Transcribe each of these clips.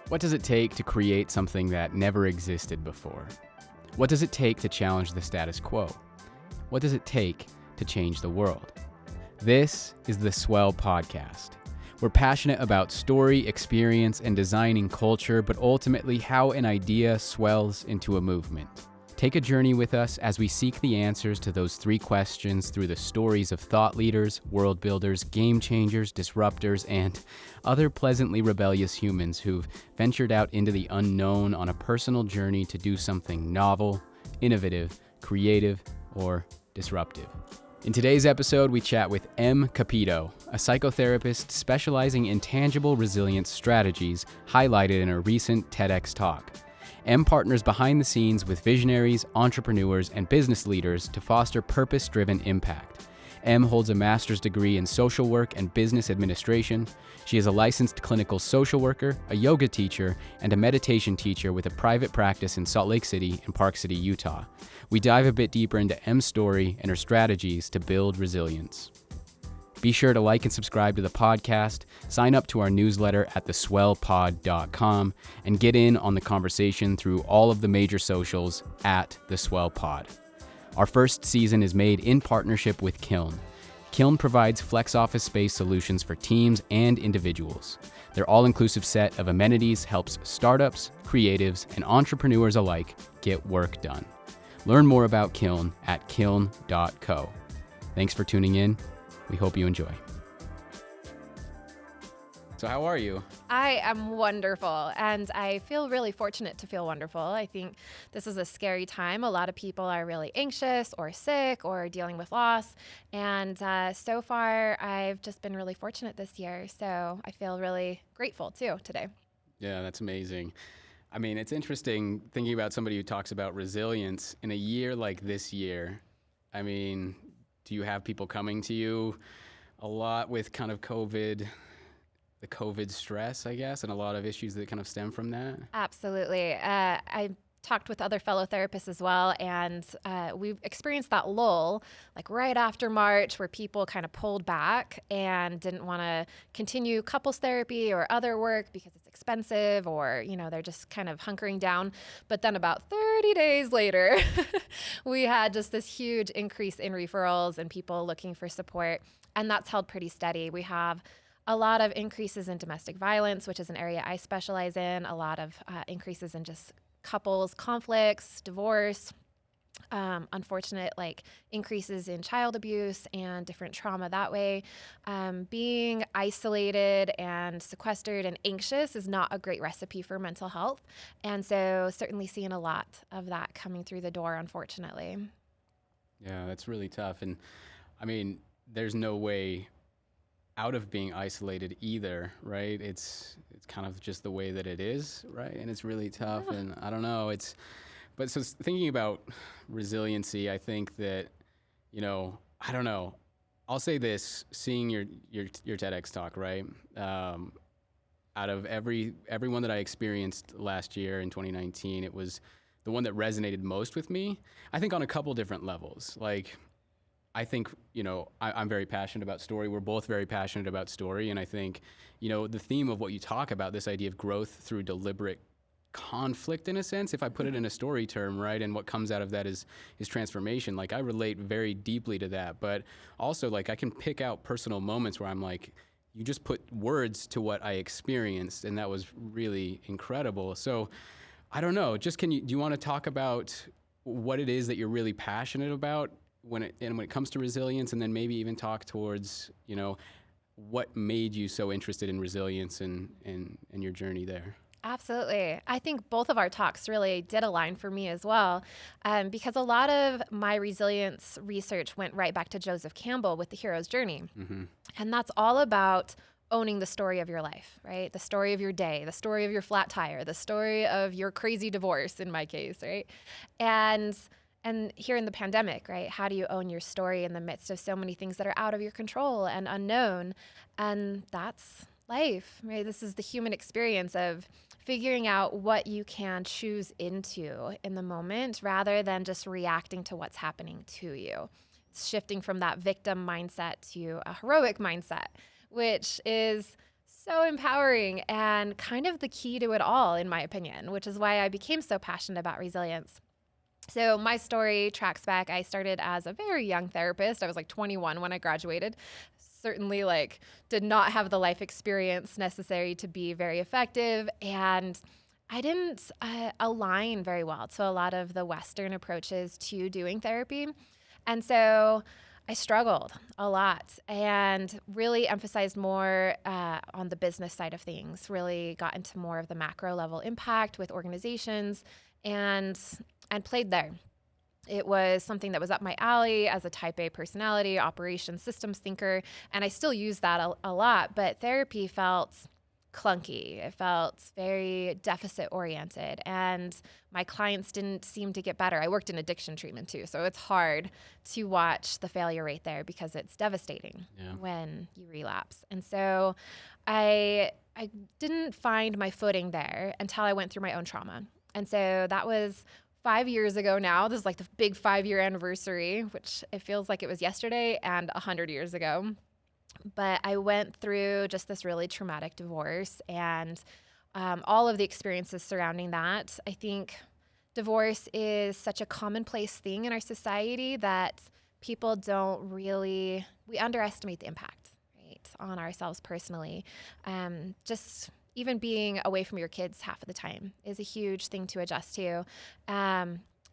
What does it take to create something that never existed before? What does it take to challenge the status quo? What does it take to change the world? This is the Swell podcast. We're passionate about story, experience, and designing culture, but ultimately how an idea swells into a movement. Take a journey with us as we seek the answers to those three questions through the stories of thought leaders, world builders, game changers, disruptors, and other pleasantly rebellious humans who've ventured out into the unknown on a personal journey to do something novel, innovative, creative, or disruptive. In today's episode, we chat with Capito, a psychotherapist specializing in tangible resilience strategies highlighted in a recent TEDx talk. partners behind the scenes with visionaries, entrepreneurs, and business leaders to foster purpose-driven impact. Holds a master's degree in social work and business administration. She is a licensed clinical social worker, a yoga teacher, and a meditation teacher with a private practice in Salt Lake City and Park City, Utah. We dive a bit deeper into M's story and her strategies to build resilience. Be sure to like and subscribe to the podcast, sign up to our newsletter at theswellpod.com, and get in on the conversation through all of the major socials at theswellpod. Our first season is made in partnership with Kiln. Kiln provides flex office space solutions for teams and individuals. Their all-inclusive set of amenities helps startups, creatives, and entrepreneurs alike get work done. Learn more about Kiln at kiln.co. Thanks for tuning in. We hope you enjoy. So how are you? I am wonderful, and I feel really fortunate to feel wonderful. I think this is a scary time. A lot of people are really anxious or sick or dealing with loss, and so far I've just been really fortunate this year, so I feel really grateful too today. Yeah, that's amazing. I mean, it's interesting thinking about somebody who talks about resilience in a year like this year. I mean, do you have people coming to you a lot with kind of the COVID stress, I guess, and a lot of issues that kind of stem from that? Absolutely. I talked with other fellow therapists as well, and we've experienced that lull, like right after March, where people kind of pulled back and didn't want to continue couples therapy or other work because it's expensive, or they're just kind of hunkering down. But then about 30 days later, we had just this huge increase in referrals and people looking for support, and that's held pretty steady. We have a lot of increases in domestic violence, which is an area I specialize in, a lot of increases in just couples conflicts, divorce, unfortunate increases in child abuse and different trauma that way. Being isolated and sequestered and anxious is not a great recipe for mental health. And so certainly seeing a lot of that coming through the door, unfortunately. Yeah, that's really tough. And I mean, there's no way out of being isolated either, right? It's kind of just the way that it is, right? And it's really tough. Yeah. And I don't know, but so thinking about resiliency, I think that, I don't know, I'll say this, seeing your TEDx talk, right? Out of everyone that I experienced last year in 2019, it was the one that resonated most with me, I think on a couple different levels. I think, I'm very passionate about story. We're both very passionate about story. And I think, the theme of what you talk about, this idea of growth through deliberate conflict, in a sense, if I put it in a story term, right? And what comes out of that is transformation. I relate very deeply to that. But also, I can pick out personal moments where I'm like, you just put words to what I experienced. And that was really incredible. So I don't know, do you want to talk about what it is that you're really passionate about when it comes to resilience, and then maybe even talk towards, what made you so interested in resilience and your journey there? Absolutely. I think both of our talks really did align for me as well, because a lot of my resilience research went right back to Joseph Campbell with The Hero's Journey. Mm-hmm. And that's all about owning the story of your life, right? The story of your day, the story of your flat tire, the story of your crazy divorce in my case, right? And here in the pandemic, right, how do you own your story in the midst of so many things that are out of your control and unknown? And that's life, right? This is the human experience of figuring out what you can choose into in the moment rather than just reacting to what's happening to you. It's shifting from that victim mindset to a heroic mindset, which is so empowering and kind of the key to it all, in my opinion, which is why I became so passionate about resilience. So my story tracks back. I started as a very young therapist. I was like 21 when I graduated. Certainly like did not have the life experience necessary to be very effective. And I didn't align very well to a lot of the Western approaches to doing therapy. And so I struggled a lot and really emphasized more on the business side of things, really got into more of the macro level impact with organizations and played there. It was something that was up my alley as a type A personality, operations systems thinker, and I still use that a lot, but therapy felt clunky. It felt very deficit oriented, and my clients didn't seem to get better. I worked in addiction treatment too, so it's hard to watch the failure rate there because it's devastating when you relapse. And so I didn't find my footing there until I went through my own trauma. And so that was 5 years ago now. This is like the big 5-year anniversary, which it feels like it was yesterday and 100 years ago. But I went through just this really traumatic divorce and all of the experiences surrounding that. I think divorce is such a commonplace thing in our society that people don't really, we underestimate the impact, right, on ourselves personally. Just even being away from your kids half of the time is a huge thing to adjust to.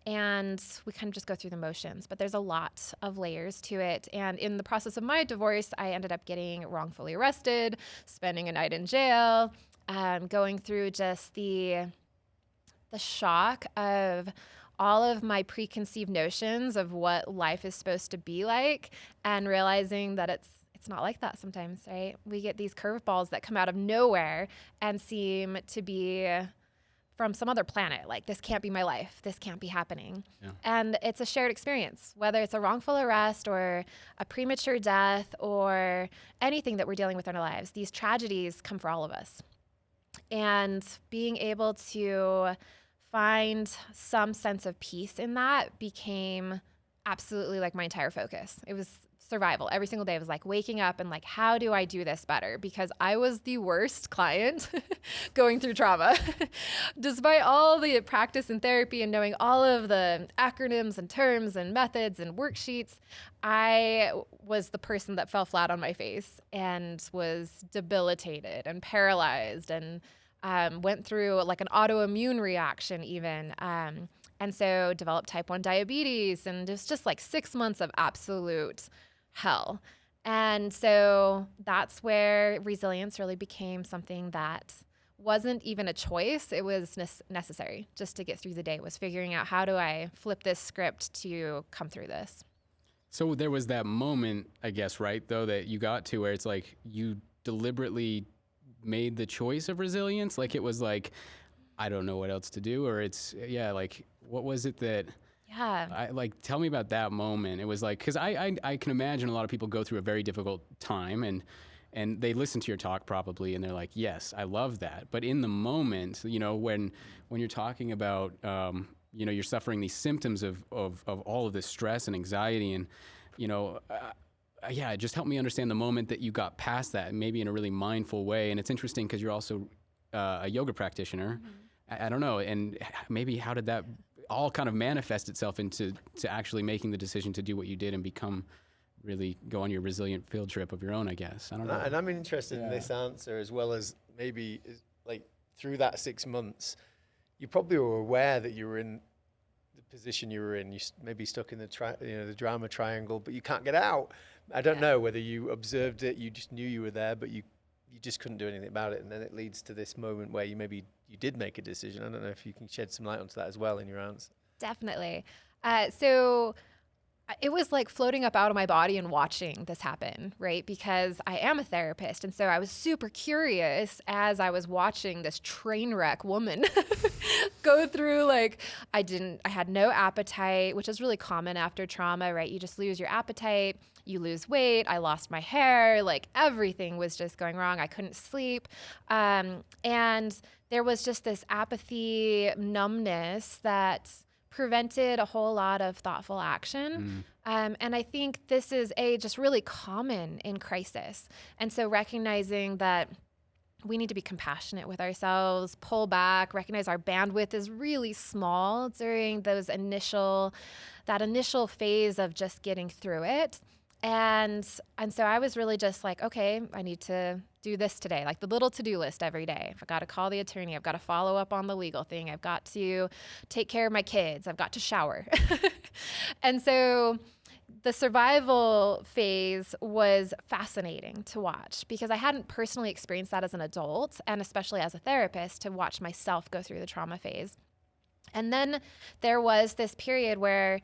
And we kind of just go through the motions, but there's a lot of layers to it. And in the process of my divorce, I ended up getting wrongfully arrested, spending a night in jail, going through just the shock of all of my preconceived notions of what life is supposed to be like, and realizing that it's not like that sometimes, right? We get these curveballs that come out of nowhere and seem to be from some other planet. Like, this can't be my life. This can't be happening. Yeah. And it's a shared experience, whether it's a wrongful arrest or a premature death or anything that we're dealing with in our lives. These tragedies come for all of us. And being able to find some sense of peace in that became absolutely like my entire focus. It was survival. Every single day I was like waking up and like, how do I do this better? Because I was the worst client going through trauma. Despite all the practice and therapy and knowing all of the acronyms and terms and methods and worksheets, I was the person that fell flat on my face and was debilitated and paralyzed and went through like an autoimmune reaction even. And so developed type 1 diabetes, and it was just like 6 months of absolute hell. And so that's where resilience really became something that wasn't even a choice. It was necessary just to get through the day. It was figuring out, how do I flip this script to come through this? So there was that moment, I guess, right, though, that you got to where it's like you deliberately made the choice of resilience. Like, it was like, I don't know what else to do, or it's, like, what was it that... Yeah. Tell me about that moment. It was like, because I can imagine a lot of people go through a very difficult time and they listen to your talk probably and they're like, yes, I love that. But in the moment, when you're talking about, you're suffering these symptoms of all of this stress and anxiety and, just help me understand the moment that you got past that, maybe in a really mindful way. And it's interesting because you're also a yoga practitioner. Mm-hmm. I don't know. And maybe how did that all kind of manifest itself into actually making the decision to do what you did and really go on your resilient field trip of your own, I guess. I don't know. And I'm interested in this answer, as well as maybe like through that 6 months, you probably were aware that you were in the position you were in. You maybe stuck in the drama triangle, but you can't get out. I don't know whether you observed it, you just knew you were there, but you just couldn't do anything about it. And then it leads to this moment where you did make a decision. I don't know if you can shed some light onto that as well in your answer. Definitely. So it was like floating up out of my body and watching this happen, right? Because I am a therapist. And so I was super curious as I was watching this train wreck woman go through, like, I had no appetite, which is really common after trauma, right? You just lose your appetite, you lose weight. I lost my hair, like everything was just going wrong. I couldn't sleep. And there was just this apathy, numbness that prevented a whole lot of thoughtful action. And I think this is just really common in crisis. And so recognizing that we need to be compassionate with ourselves, pull back, recognize our bandwidth is really small during that initial phase of just getting through it. And so I was really just like, okay, I need to do this today, like the little to-do list every day. I've got to call the attorney. I've got to follow up on the legal thing. I've got to take care of my kids. I've got to shower. And so the survival phase was fascinating to watch because I hadn't personally experienced that as an adult, and especially as a therapist, to watch myself go through the trauma phase. And then there was this period where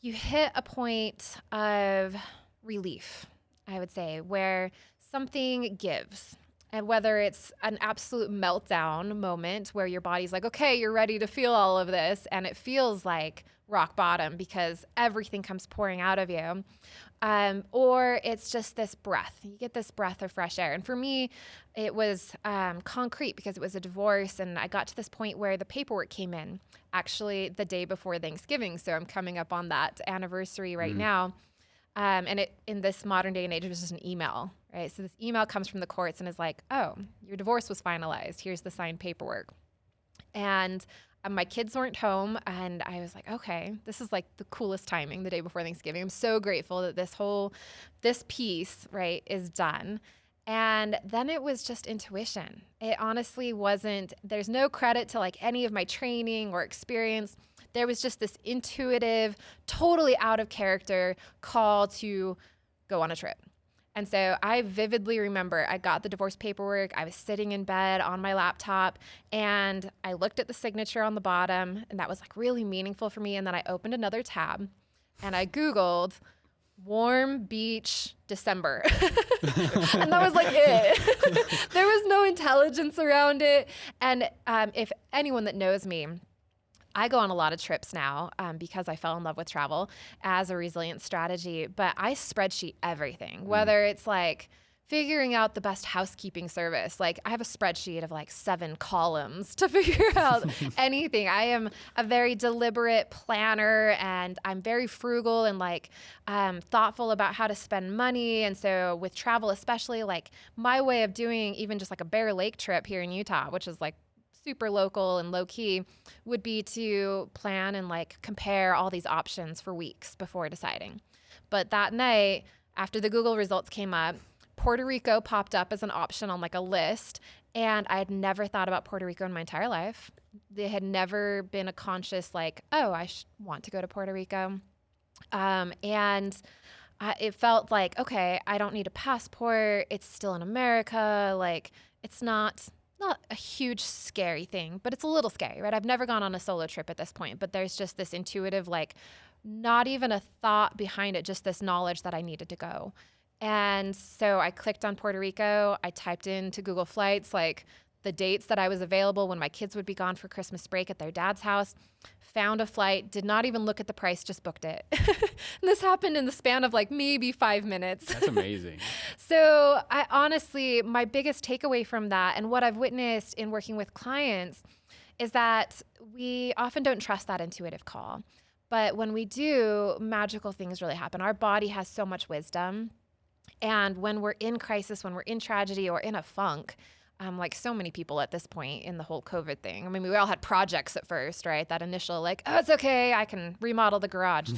you hit a point of relief, I would say, where something gives. And whether it's an absolute meltdown moment where your body's like, okay, you're ready to feel all of this, and it feels like rock bottom because everything comes pouring out of you. Or it's just this breath. You get this breath of fresh air. And for me, it was concrete because it was a divorce. And I got to this point where the paperwork came in actually the day before Thanksgiving. So I'm coming up on that anniversary right now. And it, in this modern day and age, it was just an email, right? So this email comes from the courts and is like, oh, your divorce was finalized. Here's the signed paperwork. And my kids weren't home, and I was like, okay, this is like the coolest timing the day before Thanksgiving. I'm so grateful that this piece, right, is done. And then it was just intuition. It honestly wasn't, there's no credit to like any of my training or experience. There was just this intuitive, totally out of character call to go on a trip. And so I vividly remember I got the divorce paperwork. I was sitting in bed on my laptop and I looked at the signature on the bottom, and that was like really meaningful for me. And then I opened another tab and I Googled warm beach December. And that was like it. There was no intelligence around it. And if anyone that knows me, I go on a lot of trips now because I fell in love with travel as a resilience strategy, but I spreadsheet everything, whether it's like figuring out the best housekeeping service. Like I have a spreadsheet of like 7 columns to figure out anything. I am a very deliberate planner, and I'm very frugal and like thoughtful about how to spend money. And so with travel, especially, like my way of doing even just like a Bear Lake trip here in Utah, which is like super local and low key, would be to plan and like compare all these options for weeks before deciding. But that night, after the Google results came up, Puerto Rico popped up as an option on like a list. And I had never thought about Puerto Rico in my entire life. There had never been a conscious like, oh, I want to go to Puerto Rico. It felt like, okay, I don't need a passport. It's still in America. Like it's not a huge scary thing, but it's a little scary, right? I've never gone on a solo trip at this point, but there's just this intuitive, like not even a thought behind it, just this knowledge that I needed to go. And so I clicked on Puerto Rico. I typed into Google Flights, like the dates that I was available when my kids would be gone for Christmas break at their dad's house, found a flight, did not even look at the price, just booked it. And this happened in the span of like maybe 5 minutes. That's amazing. So I honestly, my biggest takeaway from that and what I've witnessed in working with clients is that we often don't trust that intuitive call. But when we do, magical things really happen. Our body has so much wisdom. And when we're in crisis, when we're in tragedy or in a funk, like so many people at this point in the whole COVID thing. I mean, we all had projects at first, right? That initial like, oh, it's okay, I can remodel the garage.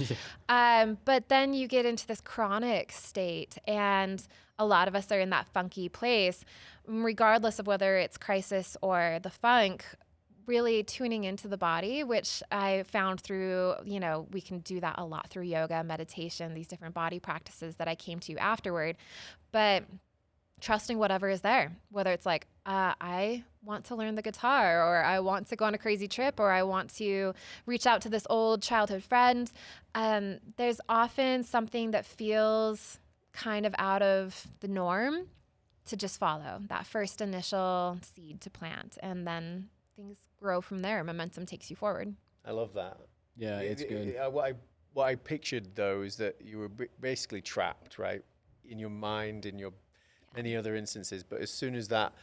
But then you get into this chronic state, and a lot of us are in that funky place, regardless of whether it's crisis or the funk, really tuning into the body, which I found through, we can do that a lot through yoga, meditation, these different body practices that I came to afterward. But trusting whatever is there, whether it's like, I want to learn the guitar, or I want to go on a crazy trip, or I want to reach out to this old childhood friend. There's often something that feels kind of out of the norm to just follow that first initial seed to plant, and then things grow from there. Momentum takes you forward. I love that. Yeah, it's good. What I pictured though is that you were basically trapped, right, in your mind, in your many other instances. But as soon as that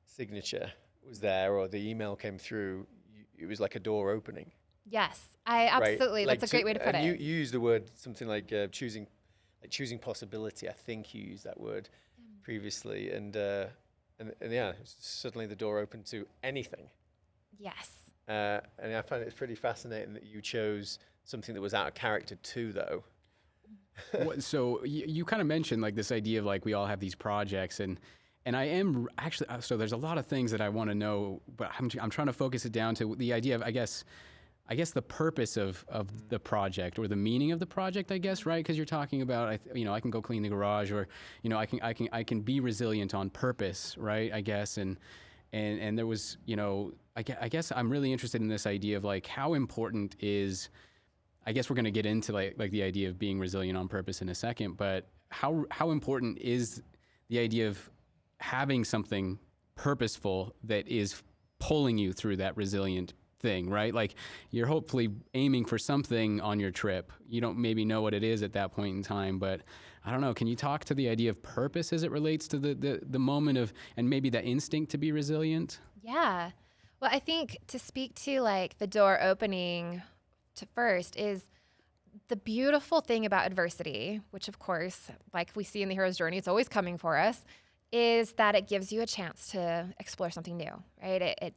signature was there or the email came through, it was like a door opening. Yes, I absolutely. Right? That's a great way to put it. You used the word something like choosing possibility. I think you used that word previously, and and yeah, suddenly the door opened to anything. Yes. And I find it's pretty fascinating that you chose something that was out of character too, though. So you kind of mentioned like this idea of like we all have these projects, and I am actually, so there's a lot of things that I want to know, but I'm trying to focus it down to the idea of I guess the purpose of the project, or the meaning of the project, I guess, right? Because you're talking about, I can go clean the garage, or, I can be resilient on purpose, right? I guess, and there was, I guess I'm really interested in this idea of like how important is, I guess we're going to get into like the idea of being resilient on purpose in a second, but how important is the idea of having something purposeful that is pulling you through that resilient thing, right? Like you're hopefully aiming for something on your trip. You don't maybe know what it is at that point in time, but I don't know. Can you talk to the idea of purpose as it relates to the moment of, and maybe that instinct to be resilient? Yeah. Well, I think to speak to like the door opening to first is the beautiful thing about adversity, which of course, like we see in the hero's journey, it's always coming for us, is that it gives you a chance to explore something new, right? It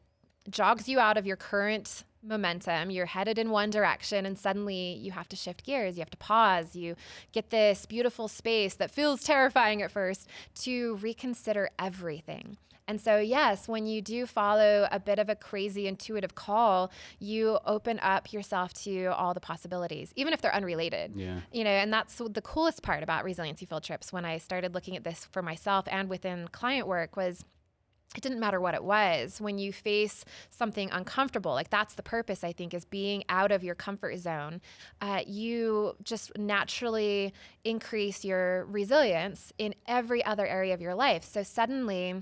jogs you out of your current momentum. You're headed in one direction and suddenly you have to shift gears. You have to pause. You get this beautiful space that feels terrifying at first to reconsider everything. And so, yes, when you do follow a bit of a crazy intuitive call, you open up yourself to all the possibilities, even if they're unrelated. Yeah. And that's the coolest part about resiliency field trips when I started looking at this for myself and within client work was it didn't matter what it was. When you face something uncomfortable, like that's the purpose, I think, is being out of your comfort zone. You just naturally increase your resilience in every other area of your life. So suddenly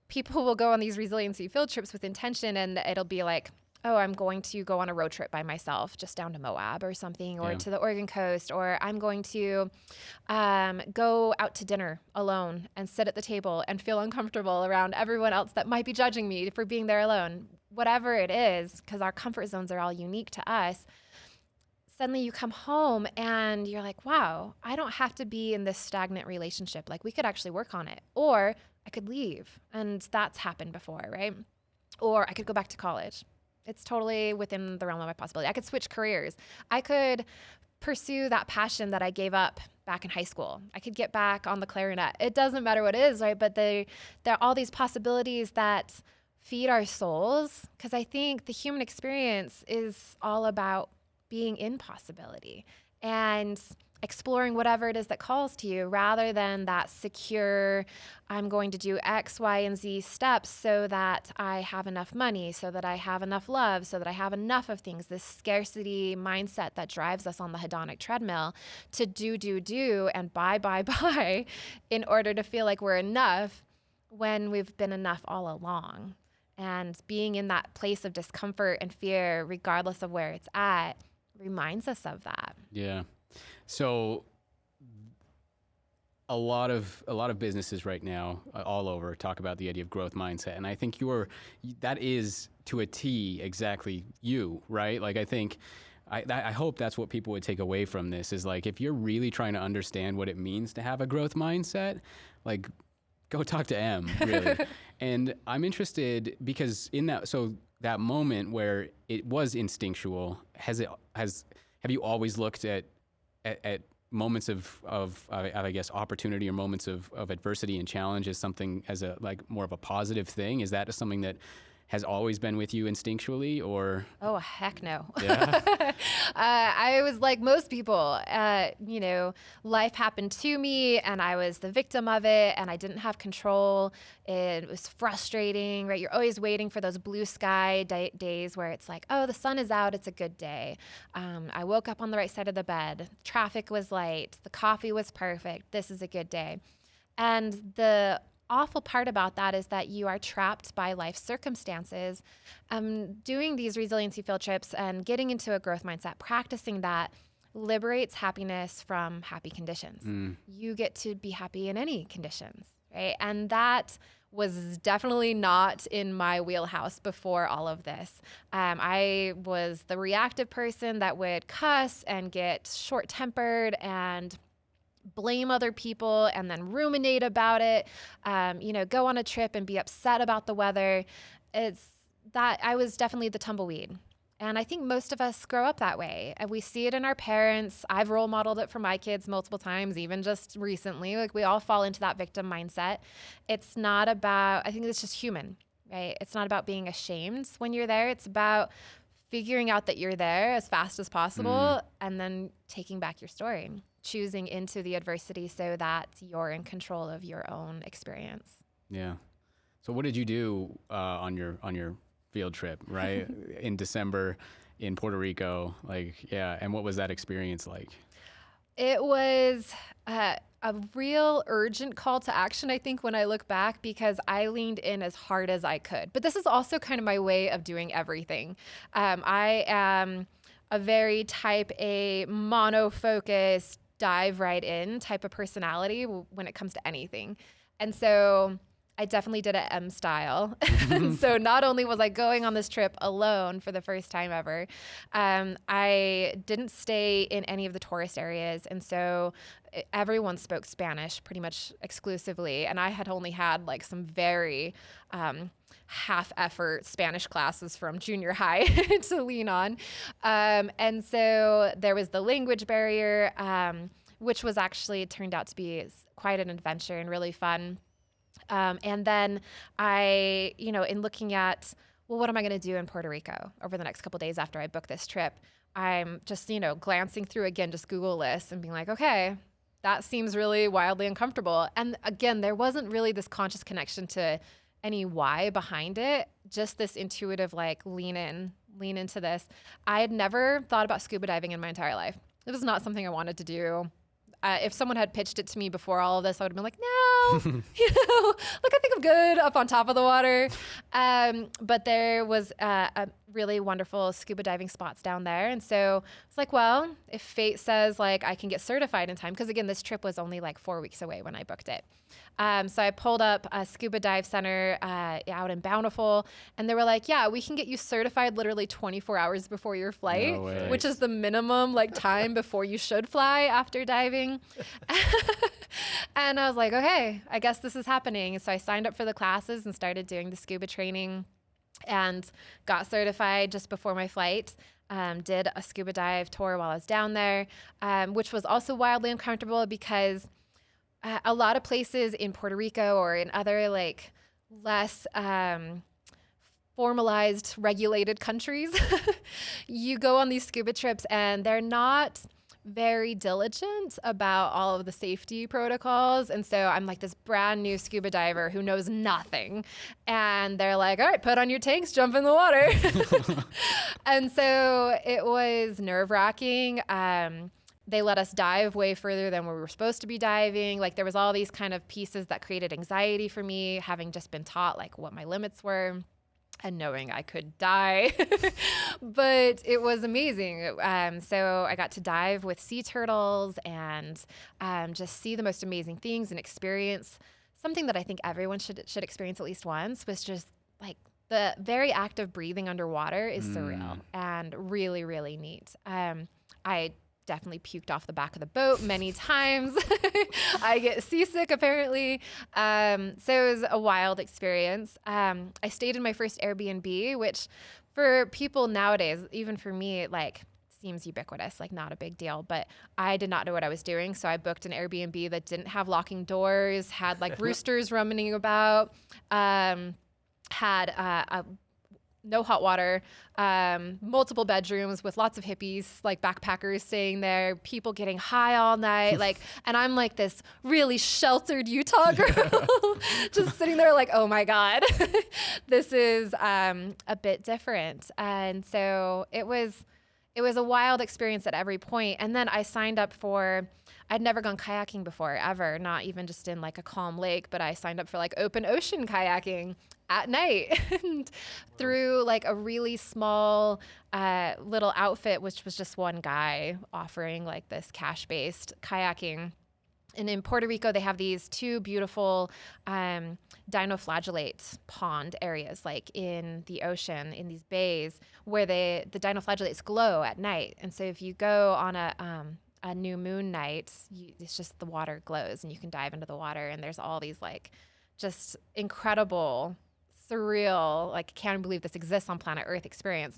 people will go on these resiliency field trips with intention and it'll be like, oh, I'm going to go on a road trip by myself just down to Moab or something, or to the Oregon coast, or I'm going to go out to dinner alone and sit at the table and feel uncomfortable around everyone else that might be judging me for being there alone. Whatever it is, because our comfort zones are all unique to us. Suddenly you come home and you're like, wow, I don't have to be in this stagnant relationship. Like we could actually work on it, or I could leave. And that's happened before, right? Or I could go back to college. It's totally within the realm of my possibility. I could switch careers. I could pursue that passion that I gave up back in high school. I could get back on the clarinet. It doesn't matter what it is, right? But there are all these possibilities that feed our souls, because I think the human experience is all about being in possibility and exploring whatever it is that calls to you, rather than that secure, I'm going to do X, Y, and Z steps so that I have enough money, so that I have enough love, so that I have enough of things, this scarcity mindset that drives us on the hedonic treadmill to do, and buy in order to feel like we're enough when we've been enough all along. And being in that place of discomfort and fear, regardless of where it's at, reminds us of that. Yeah. So a lot of businesses right now all over talk about the idea of growth mindset, and I think that is to a T exactly you, right? Like I think I hope that's what people would take away from this is like if you're really trying to understand what it means to have a growth mindset, like go talk to M, really. And I'm interested because in that moment where it was instinctual, have you always looked at moments of I guess opportunity or moments of adversity and challenge as something as a like more of a positive thing? Is that something that has always been with you instinctually, or? Oh, heck no. Yeah. I was like most people, life happened to me and I was the victim of it and I didn't have control. It was frustrating, right? You're always waiting for those blue sky days where it's like, oh, the sun is out. It's a good day. I woke up on the right side of the bed. Traffic was light. The coffee was perfect. This is a good day. And the awful part about that is that you are trapped by life circumstances. Doing these resiliency field trips and getting into a growth mindset, practicing that liberates happiness from happy conditions. You get to be happy in any conditions, right? And that was definitely not in my wheelhouse before all of this. I was the reactive person that would cuss and get short-tempered and blame other people and then ruminate about it, go on a trip and be upset about the weather. It's that I was definitely the tumbleweed. And I think most of us grow up that way. And we see it in our parents. I've role modeled it for my kids multiple times, even just recently. Like, we all fall into that victim mindset. It's not about, I think it's just human, right? It's not about being ashamed when you're there. It's about figuring out that you're there as fast as possible and then taking back your story, choosing into the adversity so that you're in control of your own experience. Yeah. So what did you do on your field trip, right? In December in Puerto Rico, and what was that experience like? It was a real urgent call to action, I think, when I look back, because I leaned in as hard as I could. But this is also kind of my way of doing everything. I am a very type A, mono-focused, dive right in type of personality when it comes to anything. And so I definitely did it M style. So not only was I going on this trip alone for the first time ever, I didn't stay in any of the tourist areas. And so everyone spoke Spanish pretty much exclusively. And I had only had like some very half effort Spanish classes from junior high to lean on. And so there was the language barrier, which was actually turned out to be quite an adventure and really fun. And then I, in looking at, well, what am I going to do in Puerto Rico over the next couple of days after I book this trip? I'm just, glancing through again, just Google lists and being like, okay, that seems really wildly uncomfortable. And again, there wasn't really this conscious connection to any why behind it, just this intuitive, lean into this. I had never thought about scuba diving in my entire life. It was not something I wanted to do. If someone had pitched it to me before all of this, I would have been like, no, I think I'm good up on top of the water. But there was a really wonderful scuba diving spots down there. And so it's like, well, if fate says I can get certified in time, because again, this trip was only 4 weeks away when I booked it. So I pulled up a scuba dive center out in Bountiful, and they were like, yeah, we can get you certified literally 24 hours before your flight, which is the minimum time before you should fly after diving. And I was like, okay, I guess this is happening. So I signed up for the classes and started doing the scuba training and got certified just before my flight. Did a scuba dive tour while I was down there, which was also wildly uncomfortable because a lot of places in Puerto Rico or in other less formalized, regulated countries, you go on these scuba trips and they're not very diligent about all of the safety protocols. And so I'm this brand new scuba diver who knows nothing. And they're like, all right, put on your tanks, jump in the water. And so it was nerve-wracking. They let us dive way further than we were supposed to be diving. There was all these kind of pieces that created anxiety for me, having just been taught what my limits were and knowing I could die. But it was amazing. So I got to dive with sea turtles and just see the most amazing things and experience something that I think everyone should experience at least once, was just the very act of breathing underwater is surreal and really, really neat. I definitely puked off the back of the boat many times. I get seasick apparently. So it was a wild experience. I stayed in my first Airbnb, which for people nowadays, even for me, seems ubiquitous, not a big deal, but I did not know what I was doing. So I booked an Airbnb that didn't have locking doors, had roosters running about, had a no hot water, multiple bedrooms with lots of hippies, backpackers staying there, people getting high all night, and I'm this really sheltered Utah girl, just sitting there oh my God, this is a bit different. And so it was a wild experience at every point. And then I signed up I'd never gone kayaking before, ever, not even just in a calm lake, but I signed up for open ocean kayaking at night and through a really small little outfit, which was just one guy offering this cash-based kayaking. And in Puerto Rico, they have these two beautiful dinoflagellate pond areas, in the ocean, in these bays, where the dinoflagellates glow at night. And so if you go on a new moon night, it's just the water glows and you can dive into the water, and there's all these like just incredible, surreal, like can't believe this exists on planet Earth experience.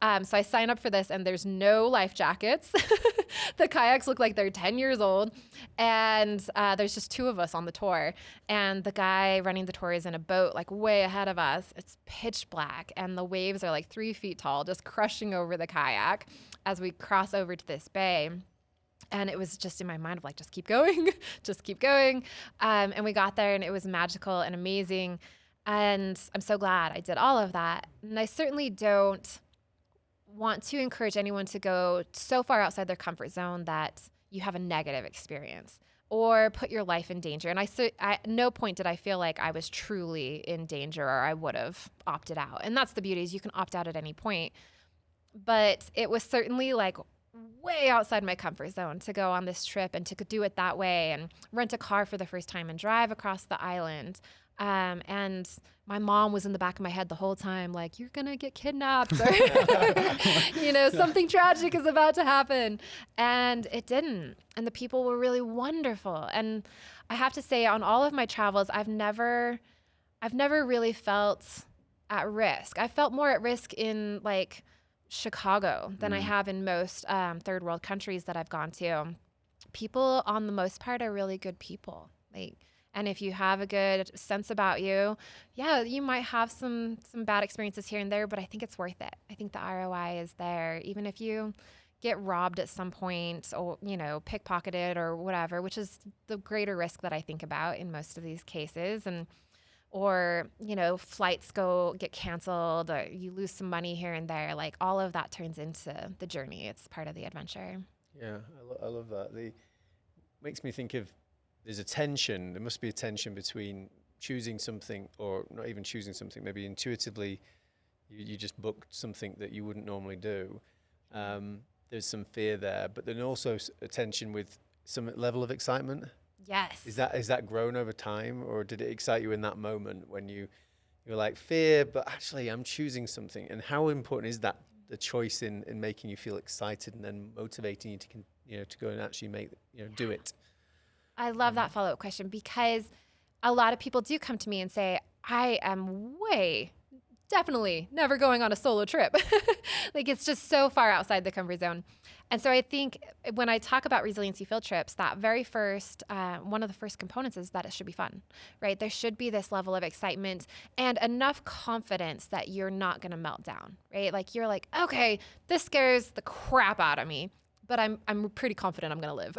So I sign up for this, and there's no life jackets. The kayaks look like they're 10 years old, and there's just 2 of us on the tour. And the guy running the tour is in a boat like way ahead of us. It's pitch black, and the waves are like 3 feet tall, just crushing over the kayak as we cross over to this bay. And it was just in my mind of like, just keep going, just keep going. And we got there, and it was magical and amazing. And I'm so glad I did all of that. And I certainly don't want to encourage anyone to go so far outside their comfort zone that you have a negative experience or put your life in danger. And at no point did I feel like I was truly in danger or I would have opted out. And that's the beauty, is you can opt out at any point. But it was certainly like way outside my comfort zone to go on this trip and to do it that way and rent a car for the first time and drive across the island. And my mom was in the back of my head the whole time, like, you're going to get kidnapped, or, something tragic is about to happen. And it didn't. And the people were really wonderful. And I have to say, on all of my travels, I've never really felt at risk. I felt more at risk in like Chicago than I have in most third world countries that I've gone to. People, on the most part, are really good people. And if you have a good sense about you, yeah, you might have some bad experiences here and there, but I think it's worth it. I think the ROI is there, even if you get robbed at some point or, pickpocketed or whatever, which is the greater risk that I think about in most of these cases. Or flights get canceled, or you lose some money here and there. Like, all of that turns into the journey. It's part of the adventure. Yeah, I love that. Makes me think of, there's a tension. There must be a tension between choosing something, or not even choosing something. Maybe intuitively, you just booked something that you wouldn't normally do. There's some fear there, but then also a tension with some level of excitement. Yes. Is that grown over time, or did it excite you in that moment when you're like, fear, but actually I'm choosing something? And how important is that, the choice in making you feel excited and then motivating you to go and actually do it? I love that follow-up question, because a lot of people do come to me and say, I am definitely never going on a solo trip. Like, it's just so far outside the comfort zone. And so I think when I talk about resiliency field trips, that very first, one of the first components is that it should be fun, right? There should be this level of excitement and enough confidence that you're not going to melt down, right? Like, you're like, okay, this scares the crap out of me, but I'm pretty confident I'm going to live.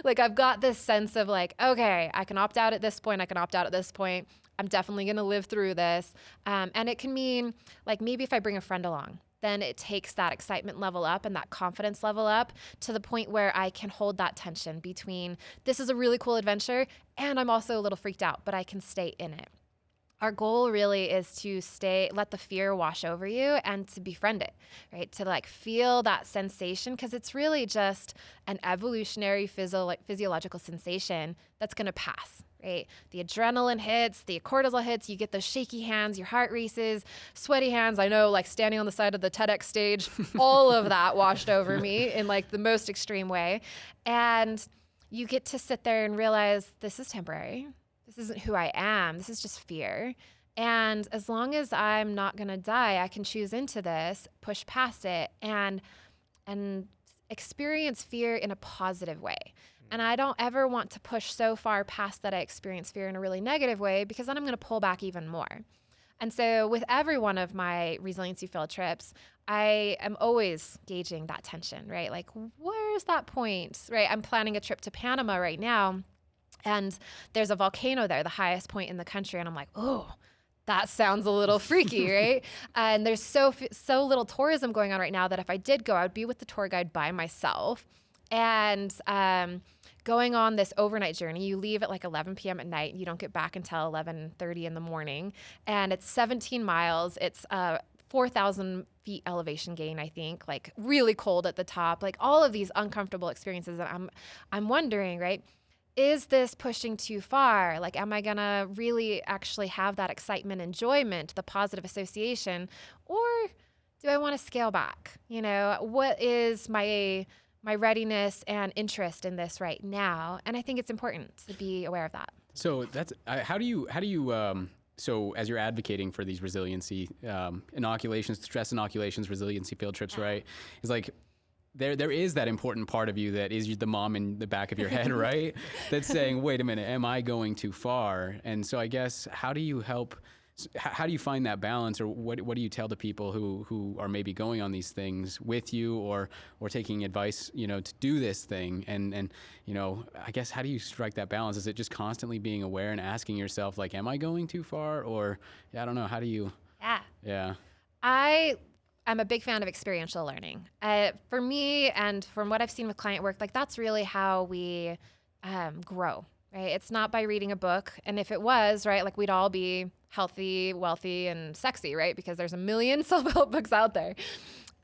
Like, I've got this sense of like, okay, I can opt out at this point. I can opt out at this point. I'm definitely going to live through this. And it can mean, like, maybe if I bring a friend along, then it takes that excitement level up and that confidence level up to the point where I can hold that tension between, this is a really cool adventure and I'm also a little freaked out, but I can stay in it. Our goal really is to let the fear wash over you and to befriend it, right? To like feel that sensation, because it's really just an evolutionary physiological sensation that's going to pass, right? The adrenaline hits, the cortisol hits, you get those shaky hands, your heart races, sweaty hands. I know, like standing on the side of the TEDx stage, all of that washed over me in like the most extreme way. And you get to sit there and realize, this is temporary. This isn't who I am. This is just fear. And as long as I'm not going to die, I can choose into this, push past it, and experience fear in a positive way. And I don't ever want to push so far past that I experience fear in a really negative way, because then I'm going to pull back even more. And so with every one of my resiliency field trips, I am always gauging that tension, right? Like, where's that point, right? I'm planning a trip to Panama right now. And there's a volcano there, the highest point in the country. And I'm like, oh, that sounds a little freaky, right? And there's so little tourism going on right now that if I did go, I would be with the tour guide by myself. And going on this overnight journey, you leave at like 11 p.m. at night. You don't get back until 11:30 in the morning. And it's 17 miles. It's 4,000 feet elevation gain, I think, like really cold at the top, like all of these uncomfortable experiences. And I'm wondering, right? Is this pushing too far? Like, am I gonna really actually have that excitement, enjoyment, the positive association, or do I want to scale back? What is my my readiness and interest in this right now. And I think it's important to be aware of that. So that's how do you so as you're advocating for these resiliency inoculations, stress inoculations, resiliency field trips, right? It's like there is that important part of you that is the mom in the back of your head, right? That's saying, wait a minute, am I going too far? And so I guess how do you find that balance, or what do you tell the people who are maybe going on these things with you or taking advice, to do this thing? And I guess how do you strike that balance? Is it just constantly being aware and asking yourself, like, am I going too far? Or I don't know, how do you? Yeah. I'm a big fan of experiential learning. For me, and from what I've seen with client work, like that's really how we grow, right? It's not by reading a book. And if it was, right, like we'd all be healthy, wealthy, and sexy, right? Because there's a million self-help books out there.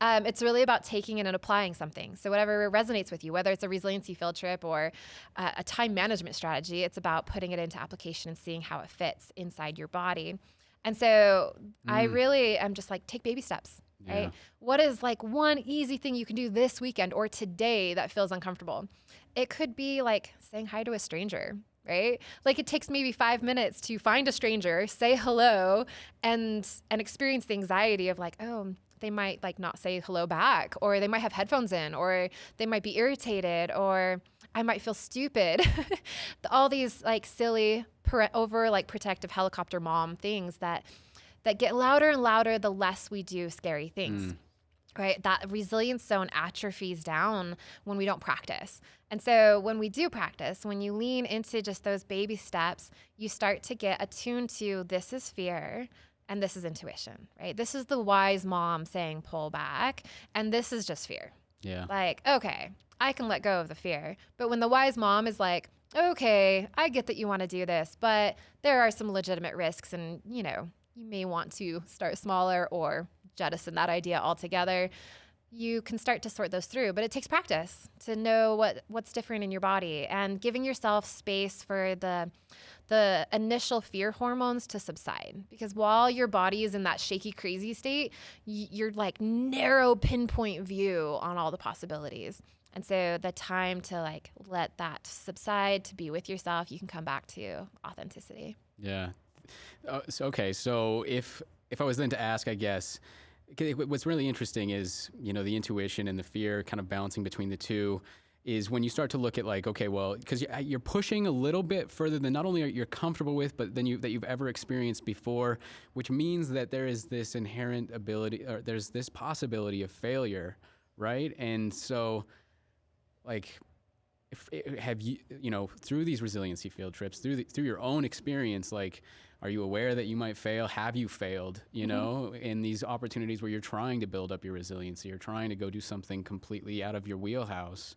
It's really about taking in and applying something. So whatever resonates with you, whether it's a resiliency field trip or a time management strategy, it's about putting it into application and seeing how it fits inside your body. And so I really am just like, take baby steps. Right? Yeah. What is like one easy thing you can do this weekend or today that feels uncomfortable? It could be like saying hi to a stranger, right? Like it takes maybe 5 minutes to find a stranger, say hello, and experience the anxiety of like, oh, they might like not say hello back, or they might have headphones in, or they might be irritated, or I might feel stupid. All these like silly over like protective helicopter mom things that get louder and louder the less we do scary things, right? That resilience zone atrophies down when we don't practice. And so when we do practice, when you lean into just those baby steps, you start to get attuned to this is fear and this is intuition, right? This is the wise mom saying pull back, and this is just fear. Yeah. Like, okay, I can let go of the fear. But when the wise mom is like, okay, I get that you want to do this, but there are some legitimate risks, and you may want to start smaller or jettison that idea altogether. You can start to sort those through, but it takes practice to know what's different in your body, and giving yourself space for the initial fear hormones to subside. Because while your body is in that shaky, crazy state, you're like narrow pinpoint view on all the possibilities. And so the time to like let that subside, to be with yourself, you can come back to authenticity. Yeah. So if I was then to ask, I guess, what's really interesting is, the intuition and the fear kind of balancing between the two is when you start to look at like, okay, well, because you're pushing a little bit further than not only you're comfortable with, but then that you've ever experienced before, which means that there is this inherent ability, or there's this possibility of failure, right? And so, like, have you, through these resiliency field trips, through your own experience, like, are you aware that you might fail? Have you failed, in these opportunities where you're trying to build up your resiliency or trying to go do something completely out of your wheelhouse?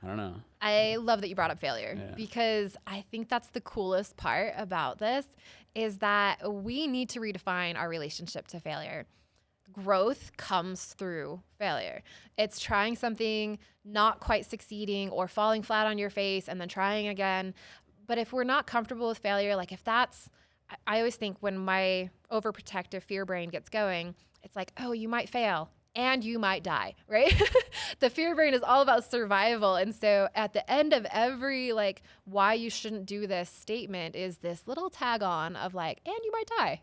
I don't know. I love that you brought up failure, because I think that's the coolest part about this, is that we need to redefine our relationship to failure. Growth comes through failure. It's trying something, not quite succeeding, or falling flat on your face and then trying again. But if we're not comfortable with failure, like if that's, I always think when my overprotective fear brain gets going, it's like, oh, you might fail and you might die, right? The fear brain is all about survival. And so at the end of every like why you shouldn't do this statement is this little tag on of like, and you might die.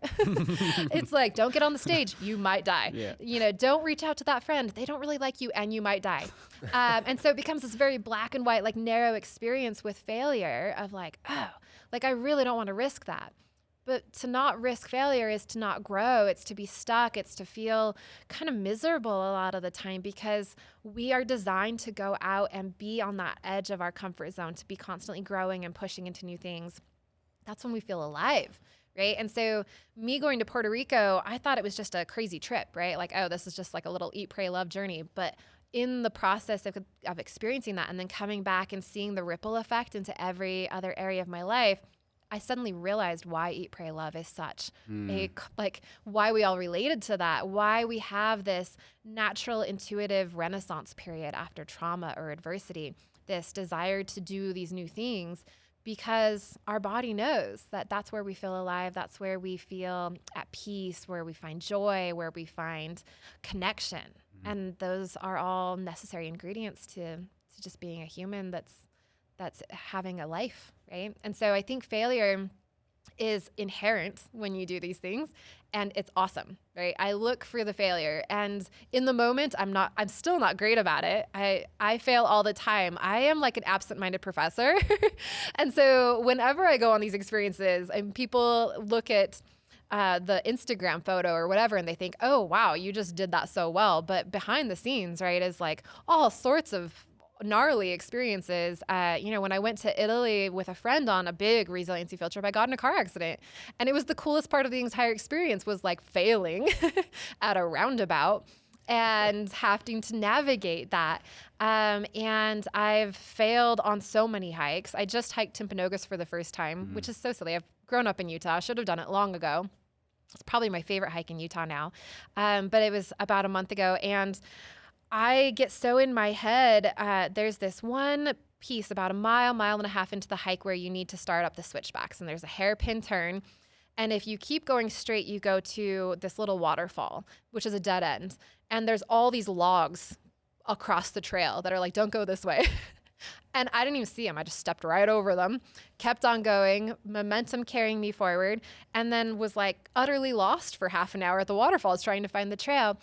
It's like, don't get on the stage, you might die. Yeah. Don't reach out to that friend, they don't really like you and you might die. And so it becomes this very black and white, like narrow experience with failure of like, oh, like I really don't want to risk that. But to not risk failure is to not grow. It's to be stuck. It's to feel kind of miserable a lot of the time, because we are designed to go out and be on that edge of our comfort zone, to be constantly growing and pushing into new things. That's when we feel alive, right? And so me going to Puerto Rico, I thought it was just a crazy trip, right? Like, oh, this is just like a little eat, pray, love journey. But in the process of experiencing that and then coming back and seeing the ripple effect into every other area of my life, I suddenly realized why Eat, Pray, Love is such why we all related to that, why we have this natural intuitive renaissance period after trauma or adversity, this desire to do these new things, because our body knows that that's where we feel alive. That's where we feel at peace, where we find joy, where we find connection. And those are all necessary ingredients to to just being a human that's having a life, right? And so I think failure is inherent when you do these things, and it's awesome, right? I look for the failure, and in the moment I'm still not great about it. I fail all the time. I am like an absent-minded professor. And so whenever I go on these experiences and people look at the Instagram photo or whatever, and they think, oh, wow, you just did that so well. But behind the scenes, right, is like all sorts of gnarly experiences. When I went to Italy with a friend on a big resiliency field trip, I got in a car accident. And it was the coolest part of the entire experience was like failing at a roundabout and having to navigate that. And I've failed on so many hikes. I just hiked Timpanogos for the first time, which is so silly. I've grown up in Utah. I should have done it long ago. It's probably my favorite hike in Utah now. But it was about a month ago. And I get so in my head, there's this one piece about a mile and a half into the hike where you need to start up the switchbacks, and there's a hairpin turn. And if you keep going straight, you go to this little waterfall, which is a dead end. And there's all these logs across the trail that are like, don't go this way. And I didn't even see them. I just stepped right over them, kept on going, momentum carrying me forward, and then was like utterly lost for half an hour at the waterfalls trying to find the trail.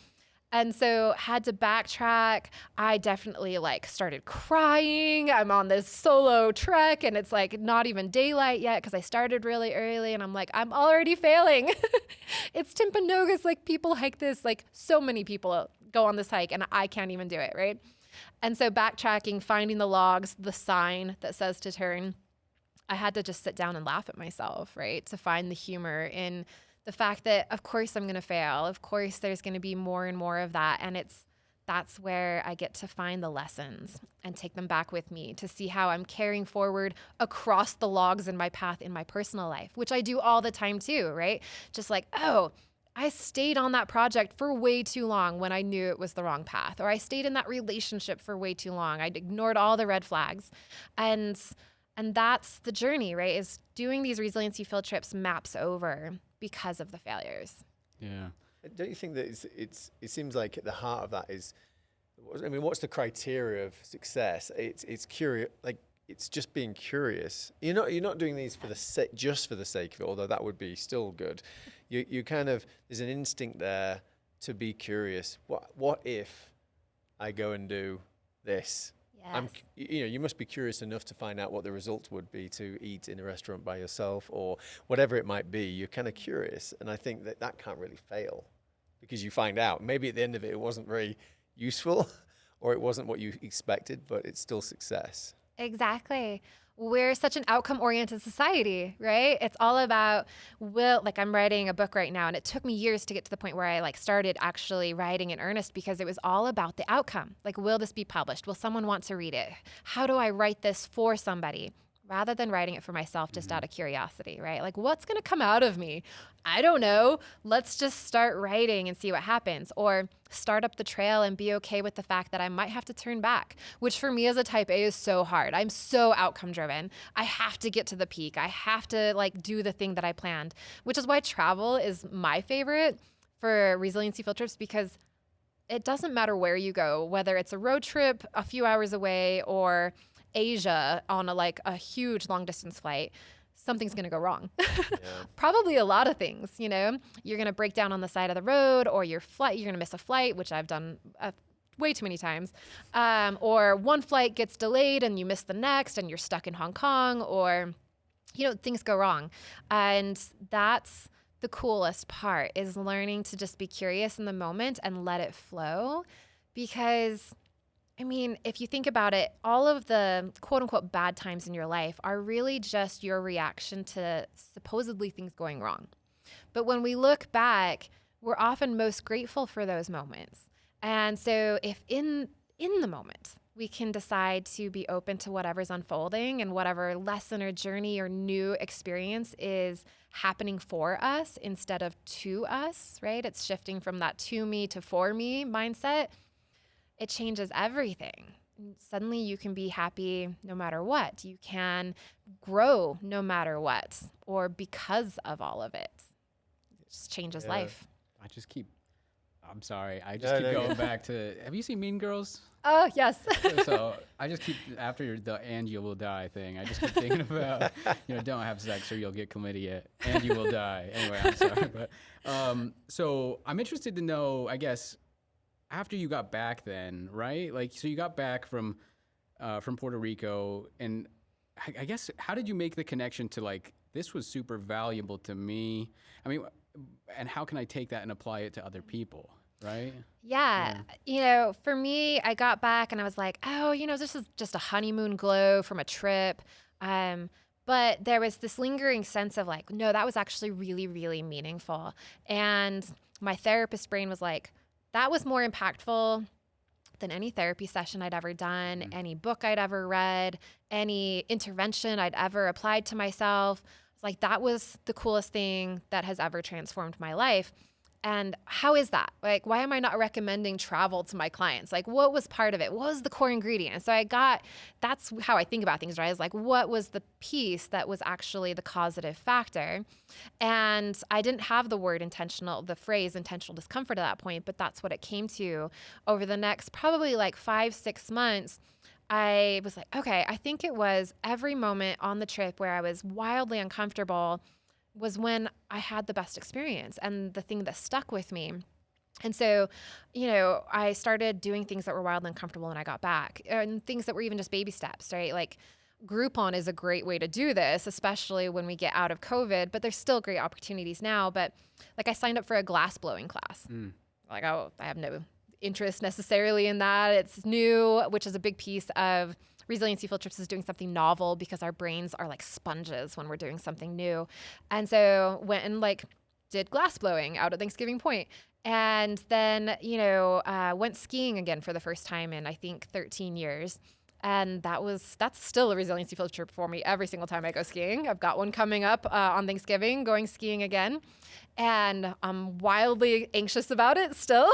And so had to backtrack. I definitely like started crying. I'm on this solo trek and it's like not even daylight yet because I started really early, and I'm like, I'm already failing. It's Timpanogos. Like people hike this, like so many people go on this hike and I can't even do it, right? And so backtracking, finding the logs, the sign that says to turn, I had to just sit down and laugh at myself, right? To find the humor in the fact that, of course, I'm going to fail. Of course, there's going to be more and more of that. And that's where I get to find the lessons and take them back with me to see how I'm carrying forward across the logs in my path in my personal life, which I do all the time too, right? Just like, oh, I stayed on that project for way too long when I knew it was the wrong path, or I stayed in that relationship for way too long. I ignored all the red flags. And that's the journey, right? Is doing these resiliency field trips maps over because of the failures. Yeah. Don't you think that it seems like at the heart of that is, I mean, what's the criteria of success? It's curious, like it's just being curious. You're not doing these for the just for the sake of it, although that would be still good. You kind of, there's an instinct there to be curious. What if I go and do this? Yes. You must be curious enough to find out what the results would be to eat in a restaurant by yourself or whatever it might be. You're kind of curious, and I think that can't really fail because you find out. Maybe at the end of it, it wasn't very useful or it wasn't what you expected, but it's still success. Exactly. We're such an outcome-oriented society, right? It's all about like I'm writing a book right now, and it took me years to get to the point where I like started actually writing in earnest because it was all about the outcome. Like, will this be published? Will someone want to read it? How do I write this for somebody? Rather than writing it for myself just out of curiosity, right? Like, what's going to come out of me? I don't know. Let's just start writing and see what happens. Or start up the trail and be okay with the fact that I might have to turn back, which for me as a type A is so hard. I'm so outcome driven. I have to get to the peak. I have to like do the thing that I planned, which is why travel is my favorite for resiliency field trips, because it doesn't matter where you go, whether it's a road trip a few hours away or Asia on a huge long distance flight, something's going to go wrong. Yeah. Probably a lot of things, you're going to break down on the side of the road, or you're going to miss a flight, which I've done way too many times. Or one flight gets delayed and you miss the next and you're stuck in Hong Kong, or, things go wrong. And that's the coolest part, is learning to just be curious in the moment and let it flow. Because I mean, if you think about it, all of the quote unquote bad times in your life are really just your reaction to supposedly things going wrong. But when we look back, we're often most grateful for those moments. And so if in the moment we can decide to be open to whatever's unfolding and whatever lesson or journey or new experience is happening for us instead of to us, right? It's shifting from that to me to for me mindset. It changes everything. Suddenly you can be happy no matter what. You can grow no matter what, or because of all of it. It just changes life. I just keep I'm sorry. I just No, keep no, going good. back to. Have you seen Mean Girls? Oh, yes. So I just keep after the "and you will die" thing. I just keep thinking about don't have sex or you'll get chlamydia and you will die. Anyway, I'm sorry, but so I'm interested to know. I guess after you got back, then right? Like, so you got back from Puerto Rico, and I guess how did you make the connection to like this was super valuable to me? I mean, and how can I take that and apply it to other people? Right? Yeah. For me, I got back and I was like, oh, this is just a honeymoon glow from a trip. But there was this lingering sense of like, no, that was actually really, really meaningful. And my therapist brain was like, that was more impactful than any therapy session I'd ever done, any book I'd ever read, any intervention I'd ever applied to myself. It's like, that was the coolest thing that has ever transformed my life. And how is that? Like, why am I not recommending travel to my clients? Like, what was part of it? What was the core ingredient? And so that's how I think about things, right? Is like, what was the piece that was actually the causative factor? And I didn't have the phrase intentional discomfort at that point, but that's what it came to over the next probably like 5-6 months. I was like, okay, I think it was every moment on the trip where I was wildly uncomfortable was when I had the best experience and the thing that stuck with me. And so, I started doing things that were wildly uncomfortable when I got back, and things that were even just baby steps, right? Like Groupon is a great way to do this, especially when we get out of COVID, but there's still great opportunities now. But like I signed up for a glass blowing class. Like, oh, I have no interest necessarily in that. It's new, which is a big piece of resiliency field trips, is doing something novel because our brains are like sponges when we're doing something new. And so went and like did glass blowing out at Thanksgiving Point. And then, went skiing again for the first time in, I think, 13 years. And that's still a resiliency field trip for me every single time I go skiing. I've got one coming up on Thanksgiving, going skiing again. And I'm wildly anxious about it still.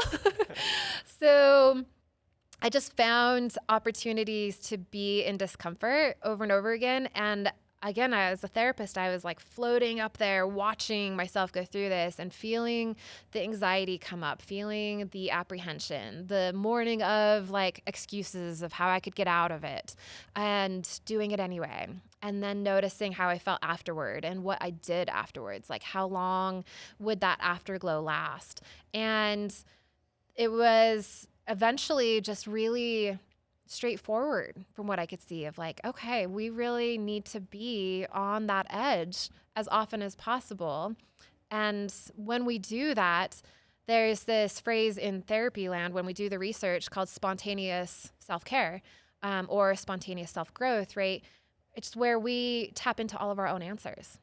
So I just found opportunities to be in discomfort over and over again. And again, as a therapist, I was like floating up there, watching myself go through this and feeling the anxiety come up, feeling the apprehension, the morning of like excuses of how I could get out of it, and doing it anyway. And then noticing how I felt afterward and what I did afterwards, like how long would that afterglow last? And it was eventually just really straightforward from what I could see of like, okay, we really need to be on that edge as often as possible. And when we do that, there's this phrase in therapy land when we do the research called spontaneous self-care or spontaneous self-growth, right? It's where we tap into all of our own answers,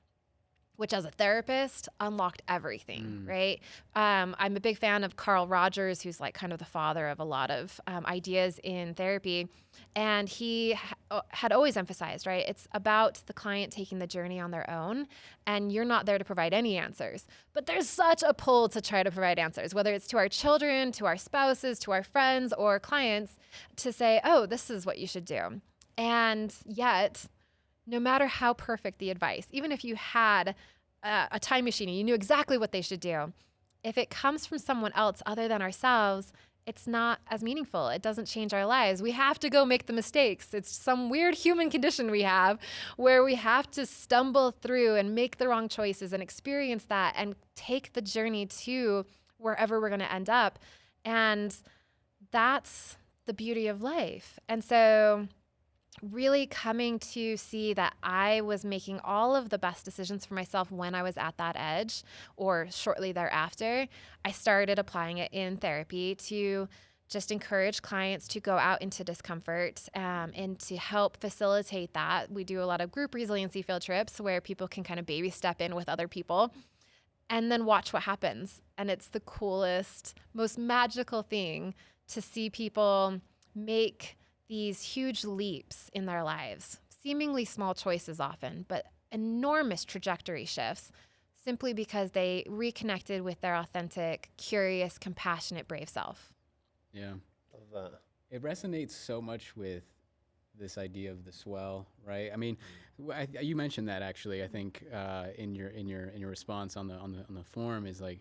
which as a therapist unlocked everything, right? I'm a big fan of Carl Rogers, who's like kind of the father of a lot of ideas in therapy. And he had always emphasized, right? It's about the client taking the journey on their own, and you're not there to provide any answers. But there's such a pull to try to provide answers, whether it's to our children, to our spouses, to our friends or clients, to say, oh, this is what you should do. And yet, no matter how perfect the advice, even if you had a time machine and you knew exactly what they should do, if it comes from someone else other than ourselves, it's not as meaningful. It doesn't change our lives. We have to go make the mistakes. It's some weird human condition we have where we have to stumble through and make the wrong choices and experience that and take the journey to wherever we're going to end up. And that's the beauty of life. And so really coming to see that I was making all of the best decisions for myself when I was at that edge or shortly thereafter, I started applying it in therapy to just encourage clients to go out into discomfort and to help facilitate that. We do a lot of group resiliency field trips where people can kind of baby step in with other people and then watch what happens. And it's the coolest, most magical thing to see people make these huge leaps in their lives, seemingly small choices often, but enormous trajectory shifts simply because they reconnected with their authentic, curious, compassionate, brave self. Yeah. Love that. It resonates so much with this idea of the swell, right? I mean, you mentioned that actually. I think in your response on the form is like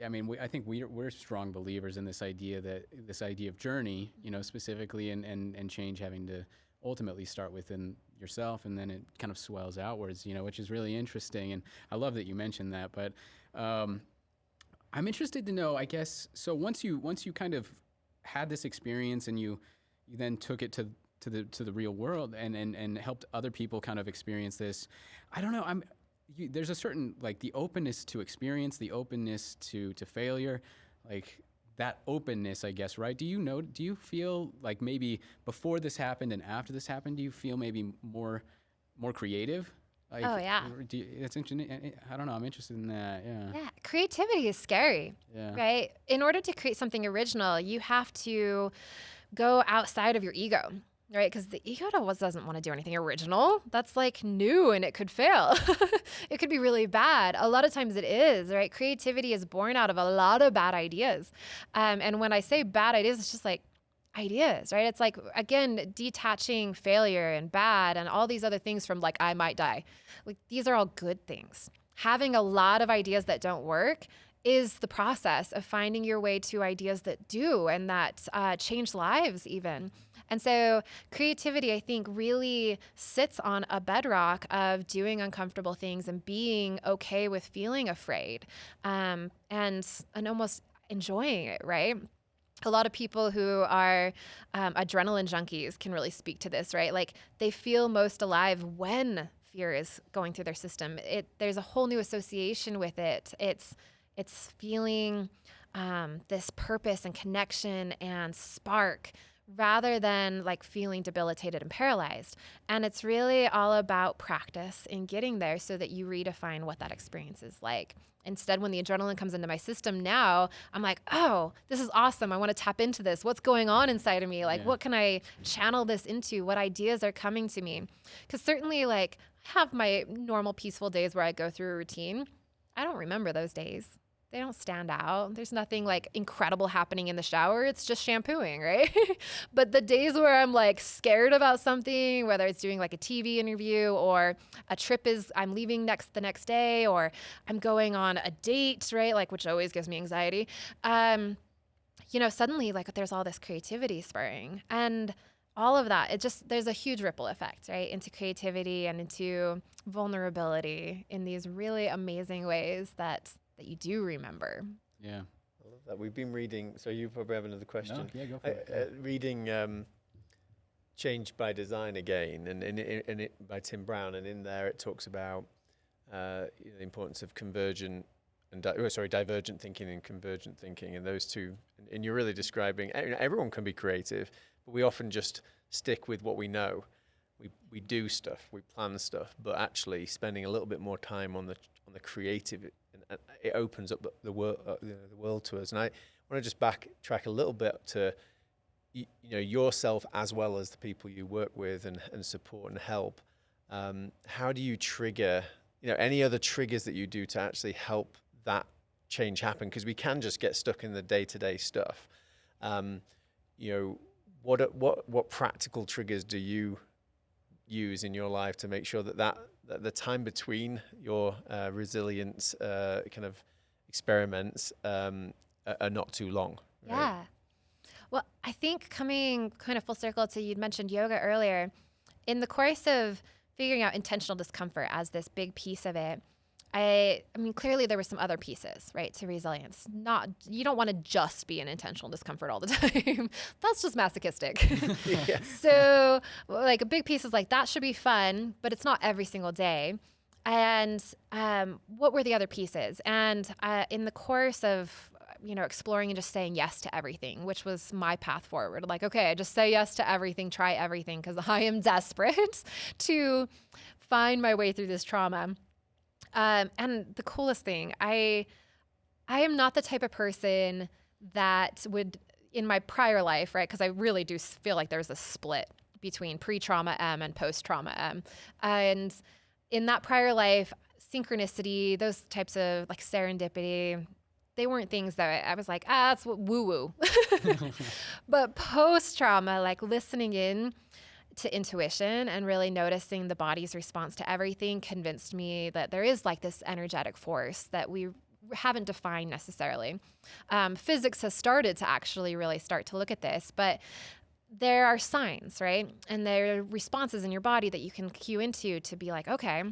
I mean, I think we're strong believers in this idea of journey, specifically, and change having to ultimately start within yourself, and then it kind of swells outwards, which is really interesting. And I love that you mentioned that. But I'm interested to know, I guess, so once you kind of had this experience and you then took it to the real world and helped other people kind of experience this, I don't know, there's a certain, like, the openness to experience, the openness to failure, like that openness, I guess, right? Do you feel like maybe before this happened and after this happened, do you feel maybe more creative? Like, Oh, yeah. It's interesting. I don't know. I'm interested in that. Yeah. Yeah, creativity is scary, right? In order to create something original, you have to go outside of your ego, right? Because the ego doesn't want to do anything original. That's like new and it could fail. It could be really bad. A lot of times it is, right? Creativity is born out of a lot of bad ideas. And when I say bad ideas, it's just like ideas, right? It's like, again, detaching failure and bad and all these other things from like, I might die. Like, these are all good things. Having a lot of ideas that don't work is the process of finding your way to ideas that do and that change lives even. And so creativity, I think, really sits on a bedrock of doing uncomfortable things and being okay with feeling afraid, and almost enjoying it, right? A lot of people who are adrenaline junkies can really speak to this, right? Like, they feel most alive when fear is going through their system. There's a whole new association with it. It's feeling this purpose and connection and spark, rather than like feeling debilitated and paralyzed. And it's really all about practice in getting there so that you redefine what that experience is like. Instead, when the adrenaline comes into my system now, I'm like, oh, this is awesome. I want to tap into this. What's going on inside of me? Like, what can I channel this into? What ideas are coming to me? Because certainly, like, I have my normal peaceful days where I go through a routine. I don't remember those days. They don't stand out. There's nothing like incredible happening in the shower. It's just shampooing, right? But the days where I'm like scared about something, whether it's doing like a TV interview or a trip I'm leaving the next day, or I'm going on a date, right? Like, which always gives me anxiety. Suddenly like there's all this creativity spurring and all of that. There's a huge ripple effect, right? Into creativity and into vulnerability in these really amazing ways that you do remember. Yeah. I love that. We've been reading, so you probably have another question. No? Yeah, go for it. Reading Change by Design again, and it by Tim Brown, and in there it talks about the importance of divergent thinking and convergent thinking, and those two. And you're really describing, everyone can be creative, but we often just stick with what we know. We do stuff, we plan stuff, but actually spending a little bit more time on the creative, and it opens up the world to us. And I want to just backtrack a little bit to yourself as well as the people you work with and support and help. How do you trigger any other triggers that you do to actually help that change happen? Because we can just get stuck in the day-to-day stuff. What practical triggers do you use in your life to make sure that the time between your resilience kind of experiments are not too long? Right? Yeah. Well, I think coming kind of full circle to, you'd mentioned yoga earlier, in the course of figuring out intentional discomfort as this big piece of it, I mean, clearly there were some other pieces, right, to resilience. You don't want to just be in intentional discomfort all the time. That's just masochistic. Yeah. So, like, a big piece is like, that should be fun, but it's not every single day. And what were the other pieces? And in the course of exploring and just saying yes to everything, which was my path forward. Like, okay, I just say yes to everything, try everything, because I am desperate to find my way through this trauma. And the coolest thing, I am not the type of person that would, in my prior life, right, because I really do feel like there's a split between pre-trauma M and post-trauma M. And in that prior life, synchronicity, those types of like serendipity, they weren't things that I was like, that's woo-woo. But post-trauma, like listening in to intuition and really noticing the body's response to everything convinced me that there is like this energetic force that we haven't defined necessarily. Physics has started to actually really start to look at this, but there are signs, right? And there are responses in your body that you can cue into to be like, okay,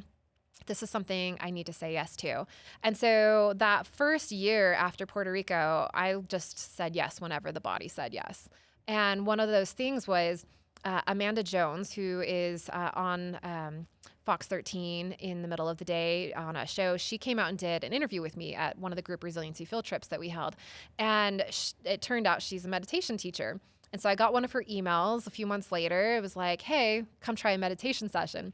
this is something I need to say yes to. And so that first year after Puerto Rico, I just said yes whenever the body said yes. And one of those things was Amanda Jones, who is on Fox 13 in the middle of the day on a show. She came out and did an interview with me at one of the group resiliency field trips that we held. And it turned out she's a meditation teacher. And so I got one of her emails a few months later. It was like, hey, come try a meditation session.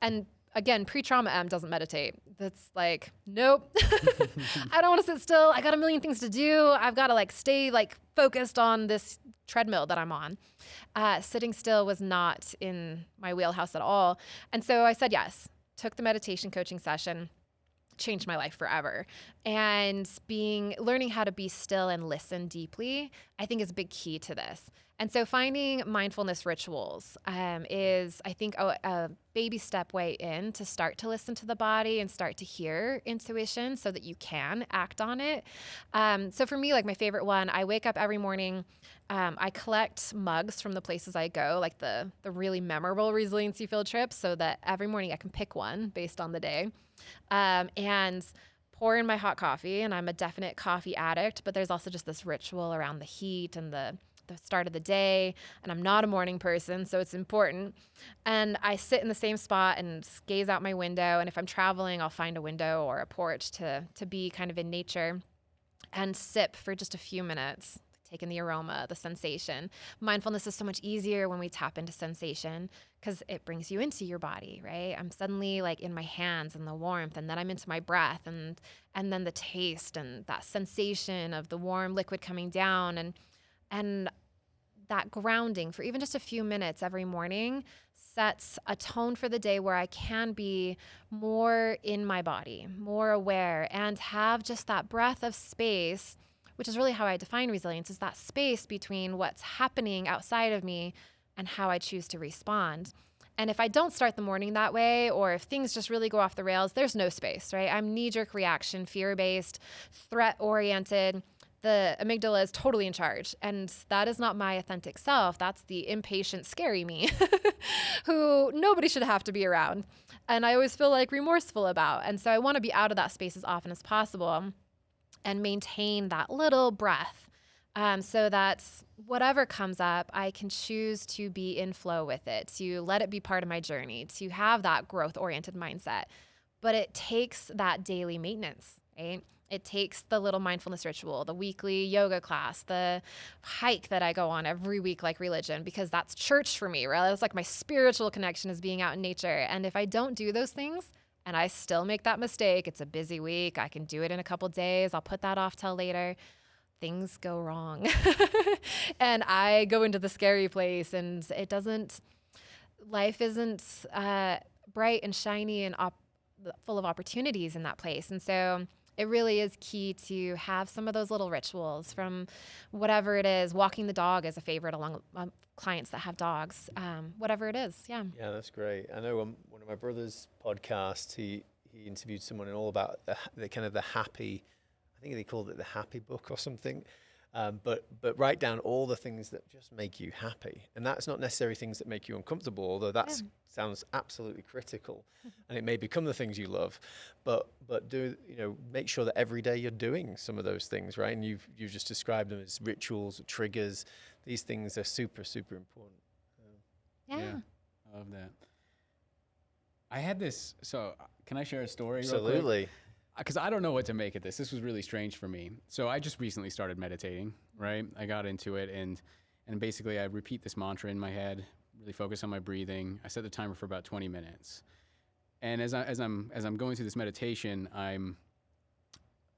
And again, pre-trauma M doesn't meditate. That's like, nope. I don't want to sit still. I got a million things to do. I've got to like stay like focused on this treadmill that I'm on. Sitting still was not in my wheelhouse at all. And so I said yes, took the meditation coaching session, changed my life forever. And learning how to be still and listen deeply, I think is a big key to this. And so finding mindfulness rituals is, I think, a baby step way in to start to listen to the body and start to hear intuition so that you can act on it. So for me, like my favorite one, I wake up every morning. I collect mugs from the places I go, like the really memorable resiliency field trips, so that every morning I can pick one based on the day. And pour in my hot coffee, and I'm a definite coffee addict, but there's also just this ritual around the heat and the start of the day, and I'm not a morning person, so it's important. And I sit in the same spot and gaze out my window, and if I'm traveling, I'll find a window or a porch to be kind of in nature and sip for just a few minutes, taking the aroma, the sensation. Mindfulness is so much easier when we tap into sensation because it brings you into your body, right? I'm suddenly like in my hands and the warmth, and then I'm into my breath and then the taste and that sensation of the warm liquid coming down, and that grounding for even just a few minutes every morning sets a tone for the day where I can be more in my body, more aware, and have just that breath of space, which is really how I define resilience, is that space between what's happening outside of me and how I choose to respond. And if I don't start the morning that way, or if things just really go off the rails, there's no space, right? I'm knee-jerk reaction, fear-based, threat-oriented. The amygdala is totally in charge. And that is not my authentic self. That's the impatient, scary me who nobody should have to be around. And I always feel like remorseful about. And so I want to be out of that space as often as possible and maintain that little breath so that whatever comes up, I can choose to be in flow with it, to let it be part of my journey, to have that growth-oriented mindset. But it takes that daily maintenance, right? It takes the little mindfulness ritual, the weekly yoga class, the hike that I go on every week like religion, because that's church for me, right? It's like my spiritual connection is being out in nature. And if I don't do those things and I still make that mistake, it's a busy week, I can do it in a couple days, I'll put that off till later, things go wrong. And I go into the scary place, and life isn't bright and shiny and full of opportunities in that place. And so it really is key to have some of those little rituals, from whatever it is. Walking the dog is a favorite among clients that have dogs, whatever it is. Yeah. Yeah, that's great. I know one of my brother's podcasts, he interviewed someone all about the kind of the happy, I think they called it the happy book or something. But write down all the things that just make you happy. And that's not necessarily things that make you uncomfortable, although that sounds absolutely critical. And it may become the things you love. But make sure that every day you're doing some of those things, right? And you've just described them as rituals, triggers. These things are super, super important. Yeah. I love that. I had this, so can I share a story real quick? Absolutely. Because I don't know what to make of this. This was really strange for me. So I just recently started meditating, right? I got into it, and basically I repeat this mantra in my head, really focus on my breathing. I set the timer for about 20 minutes. And as I'm going through this meditation, I'm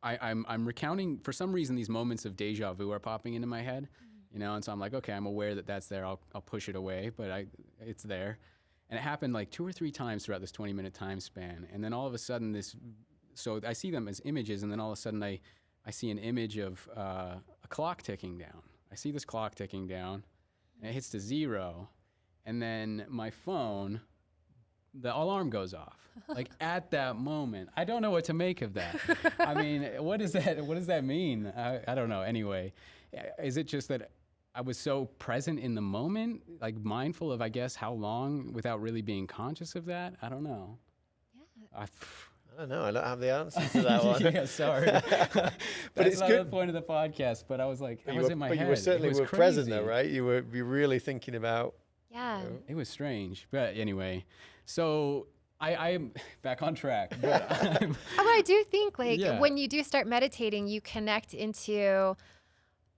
recounting, for some reason, these moments of deja vu are popping into my head, and so I'm like, okay, I'm aware that that's there. I'll push it away, but it's there. And it happened like 2 or 3 times throughout this 20-minute time span. And then all of a sudden so I see them as images, and then all of a sudden I see an image of a clock ticking down. I see this clock ticking down, and it hits to 0, and then my phone the alarm goes off. Like at that moment, I don't know what to make of that. I mean, what does that mean? I don't know. Anyway, is it just that I was so present in the moment, like mindful of, I guess, how long without really being conscious of that? I don't know. Yeah. I don't know. I don't have the answer to that one. Yeah, sorry. But it's not good. the point of the podcast. But I was like, But I was in my head. you were certainly It was present though, crazy. right? You were really thinking about. Yeah. It was strange. But anyway, so I am back on track. But I do think like Yeah. when you do start meditating, you connect into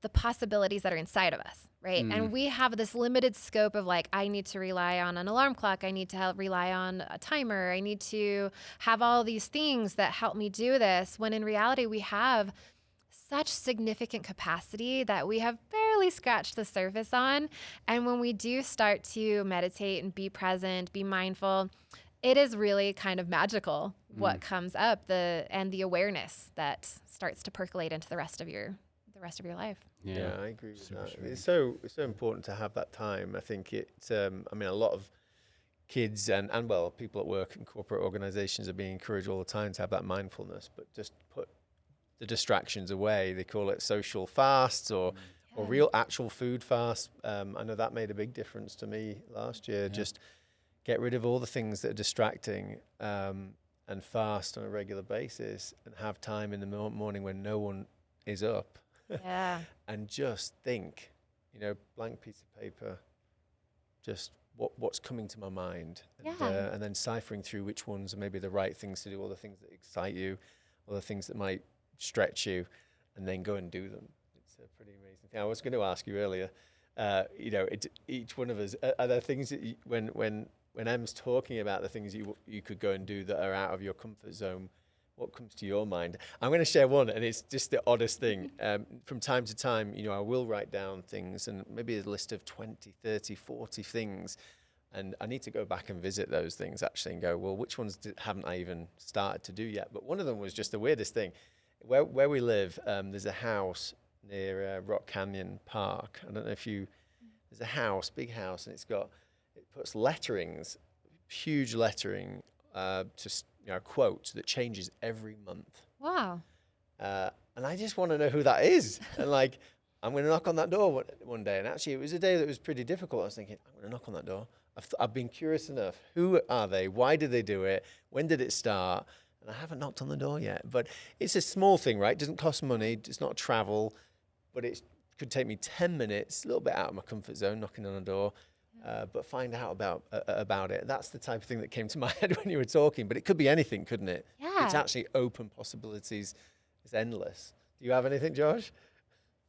the possibilities that are inside of us, right? And we have this limited scope of like, I need to rely on an alarm clock. I need to rely on a timer. I need to have all these things that help me do this. When in reality, we have such significant capacity that we have barely scratched the surface on. And when we do start to meditate and be present, be mindful, it is really kind of magical what comes up, and the awareness that starts to percolate into the rest of your life. Yeah, I agree with Super that. true. It's so important to have that time. I think it's. I mean, a lot of kids and well, people at work and corporate organizations are being encouraged all the time to have that mindfulness, but just put the distractions away. They call it social fasts or real actual food fasts. I know that made a big difference to me last year. Just get rid of all the things that are distracting and fast on a regular basis and have time in the morning when no one is up. Yeah. And just think, blank piece of paper, just what's coming to my mind. And then ciphering through which ones are maybe the right things to do, all the things that excite you, all the things that might stretch you, and then go and do them. It's a pretty amazing thing. I was going to ask you earlier, each one of us, are there things that when Em's talking about the things you could go and do that are out of your comfort zone, what comes to your mind? I'm going to share one, and it's just the oddest thing. From time to time, I will write down things, and maybe a list of 20, 30, 40 things, and I need to go back and visit those things actually and go, well, which ones haven't I even started to do yet? But one of them was just the weirdest thing. Where we live, there's a house near Rock Canyon Park. I don't know if there's a house, big house, and it puts letterings, huge lettering, quote that changes every month. Wow. And I just want to know who that is. And I'm going to knock on that door one day. And actually, it was a day that was pretty difficult. I was thinking, I'm going to knock on that door. I've been curious enough. Who are they? Why did they do it? When did it start? And I haven't knocked on the door yet. But it's a small thing, right? It doesn't cost money. It's not travel. But it could take me 10 minutes, a little bit out of my comfort zone, knocking on a door. But find out about it. That's the type of thing that came to my head when you were talking. But it could be anything, couldn't it? Yeah. It's actually open possibilities. It's endless. Do you have anything, Josh?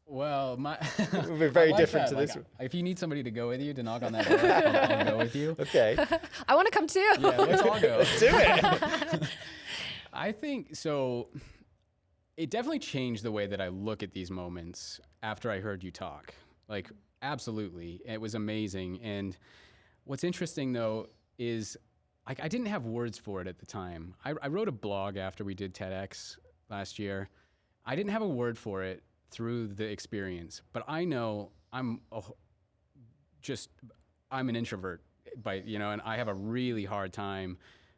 Well, It would be very different to this one. If you need somebody to go with you to knock on that door, I'll go with you. Okay. I want to come too. Yeah, let's all go. Let's do it. I think so. It definitely changed the way that I look at these moments after I heard you talk. Absolutely. It was amazing. And what's interesting, though, is I didn't have words for it at the time. I wrote a blog after we did TEDx last year. I didn't have a word for it through the experience, but I know I'm an introvert, and I have a really hard time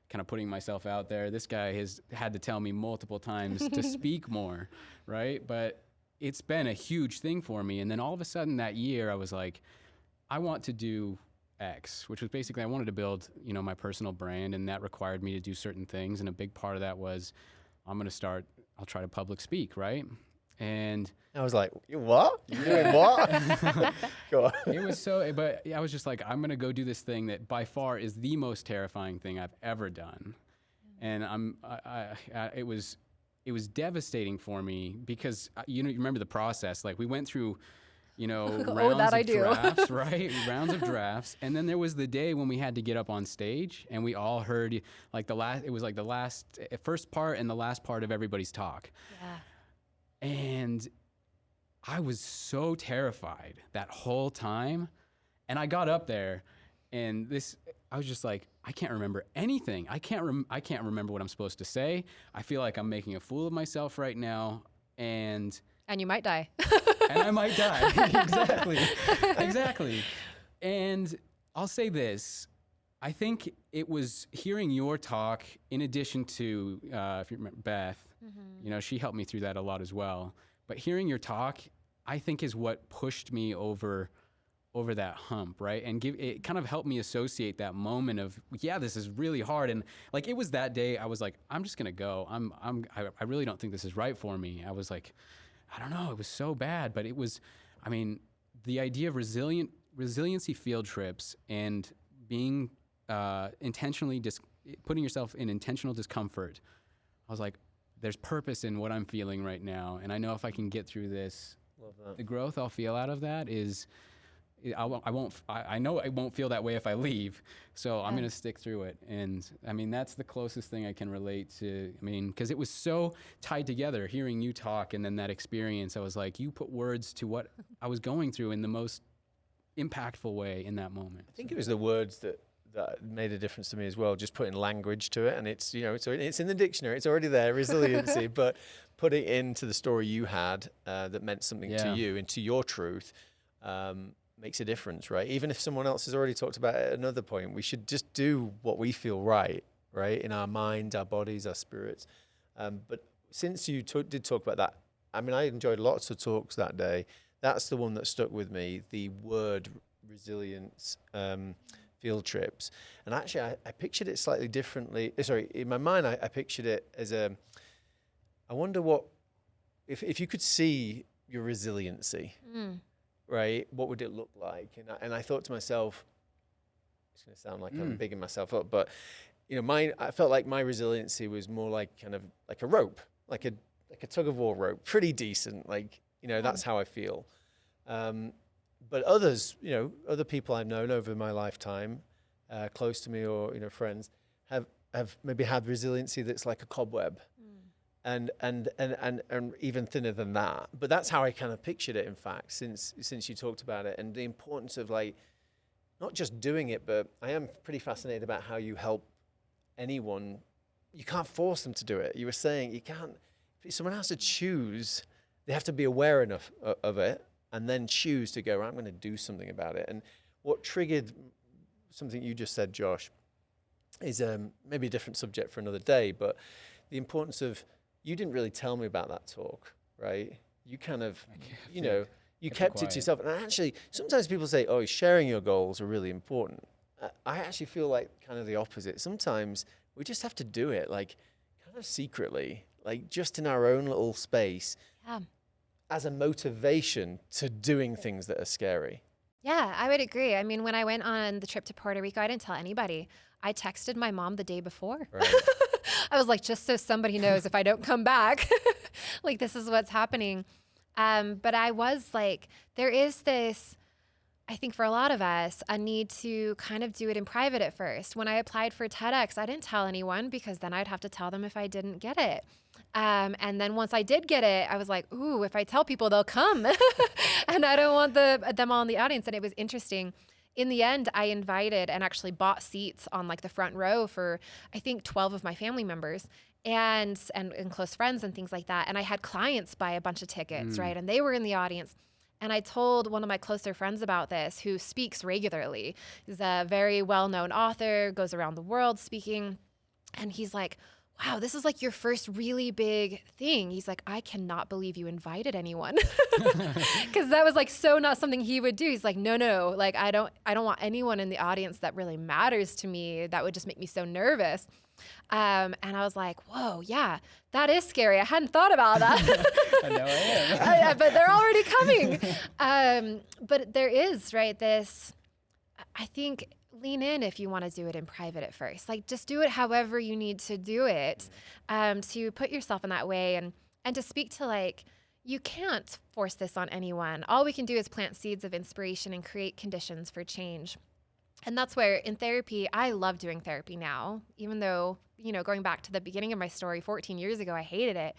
kind of putting myself out there. This guy has had to tell me multiple times to speak more, right? But it's been a huge thing for me. And then all of a sudden that year, I was like, I want to do X, which was basically I wanted to build, my personal brand, and that required me to do certain things. And a big part of that was I'll try to public speak, right? And I was like, you what? You're doing what? Go on. it was but I was just like, I'm going to go do this thing that by far is the most terrifying thing I've ever done. And it was devastating for me because, you remember the process. We went through, rounds of drafts, right? Rounds of drafts. And then there was the day when we had to get up on stage and we all heard the first part and the last part of everybody's talk. Yeah. And I was so terrified that whole time. And I got up there and I was just like, I can't remember anything. I can't remember what I'm supposed to say. I feel like I'm making a fool of myself right now. And you might die. And I might die. Exactly. And I'll say this. I think it was hearing your talk, in addition to, if you remember Beth, you know, she helped me through that a lot as well. But hearing your talk, I think is what pushed me over that hump, right? And it kind of helped me associate that moment of, yeah, this is really hard. And like, it was that day I was like, I'm just gonna go. I really don't think this is right for me. I was like, I don't know, it was so bad. But it was, I mean, the idea of resiliency field trips and being intentionally putting yourself in intentional discomfort. I was like, there's purpose in what I'm feeling right now. And I know if I can get through this, Love that. the growth I'll feel out of that is, I know I won't feel that way if I leave. So I'm going to stick through it. And I mean, that's the closest thing I can relate to. I mean, because it was so tied together, hearing you talk and then that experience, I was like, you put words to what I was going through in the most impactful way in that moment. I think it was the words that made a difference to me as well, just putting language to it. And it's, you know, it's in the dictionary, it's already there, resiliency, but put it into the story you had that meant something to you, into your truth, makes a difference, right? Even if someone else has already talked about it at another point, we should just do what we feel right, in our minds, our bodies, our spirits. But since you did talk about that, I mean, I enjoyed lots of talks that day. That's the one that stuck with me, the word resilience, field trips. And actually, I pictured it slightly differently. Sorry, in my mind, I pictured it as I wonder what, if you could see your resiliency, right, what would it look like? And I thought to myself, it's going to sound like I'm bigging myself up, but, you know, I felt like my resiliency was more like kind of like a rope, like a tug of war rope, pretty decent. Like, you know, that's how I feel. But others, you know, other people I've known over my lifetime, close to me or, you know, friends, have maybe had resiliency that's like a cobweb, and even thinner than that. But that's how I kind of pictured it, in fact, since you talked about it, and the importance of, like, not just doing it, but I am pretty fascinated about how you help anyone. You can't force them to do it. You were saying you can't. If someone has to choose, they have to be aware enough of it, and then choose to go, I'm going to do something about it. And what triggered something you just said, Josh, is maybe a different subject for another day, but the importance of, you didn't really tell me about that talk, right? You kind of, you know, you kept it to yourself. And actually, sometimes people say, oh, sharing your goals are really important. I actually feel like kind of the opposite. Sometimes we just have to do it, like, kind of secretly, like just in our own little space. Yeah. As a motivation to doing things that are scary. Yeah, I would agree. I mean, when I went on the trip to Puerto Rico, I didn't tell anybody. I texted my mom the day before. Right. I was like, just so somebody knows if I don't come back, like, this is what's happening. But I was like, there is this, I think for a lot of us, a need to kind of do it in private at first. When I applied for TEDx, I didn't tell anyone, because then I'd have to tell them if I didn't get it. And then once I did get it, I was like, ooh, if I tell people, they'll come. And I don't want them all in the audience. And it was interesting. In the end, I invited and actually bought seats on, like, the front row for, I think, 12 of my family members and close friends and things like that. And I had clients buy a bunch of tickets, right? And they were in the audience. And I told one of my closer friends about this, who speaks regularly. He's a very well-known author, goes around the world speaking. And he's like, wow, this is like your first really big thing. He's like, I cannot believe you invited anyone. Because that was, like, so not something he would do. He's like, no, like, I don't want anyone in the audience that really matters to me. That would just make me so nervous. And I was like, whoa, yeah, that is scary. I hadn't thought about that. I know I am. But they're already coming. But there is, right, this, I think, lean in if you want to do it in private at first. Like, just do it however you need to do it, to put yourself in that way, and to speak to, like, you can't force this on anyone. All we can do is plant seeds of inspiration and create conditions for change. And that's where in therapy, I love doing therapy now, even though, you know, going back to the beginning of my story, 14 years ago, I hated it.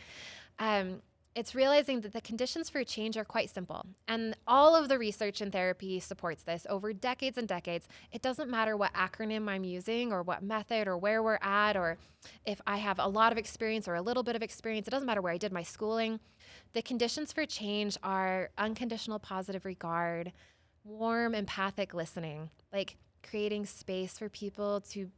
It's realizing that the conditions for change are quite simple. And all of the research in therapy supports this over decades and decades. It doesn't matter what acronym I'm using or what method or where we're at, or if I have a lot of experience or a little bit of experience. It doesn't matter where I did my schooling. The conditions for change are unconditional positive regard, warm empathic listening. Like, creating space for people to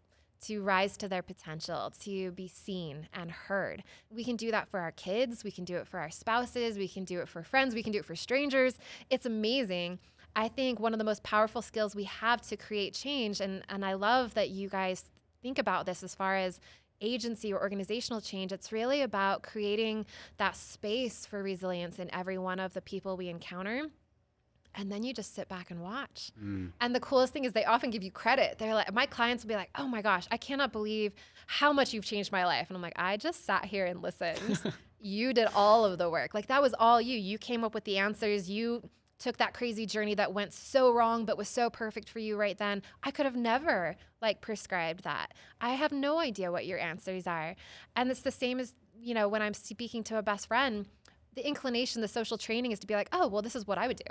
rise to their potential, to be seen and heard. We can do that for our kids. We can do it for our spouses. We can do it for friends. We can do it for strangers. It's amazing. I think one of the most powerful skills we have to create change, and I love that you guys think about this as far as agency or organizational change. It's really about creating that space for resilience in every one of the people we encounter. And then you just sit back and watch. And the coolest thing is they often give you credit. They're like, my clients will be like, oh my gosh, I cannot believe how much you've changed my life. And I'm like, I just sat here and listened. You did all of the work. Like, that was all you. You came up with the answers. You took that crazy journey that went so wrong, but was so perfect for you right then. I could have never prescribed that. I have no idea what your answers are. And it's the same as, when I'm speaking to a best friend, the inclination, the social training is to be like, oh, well, this is what I would do.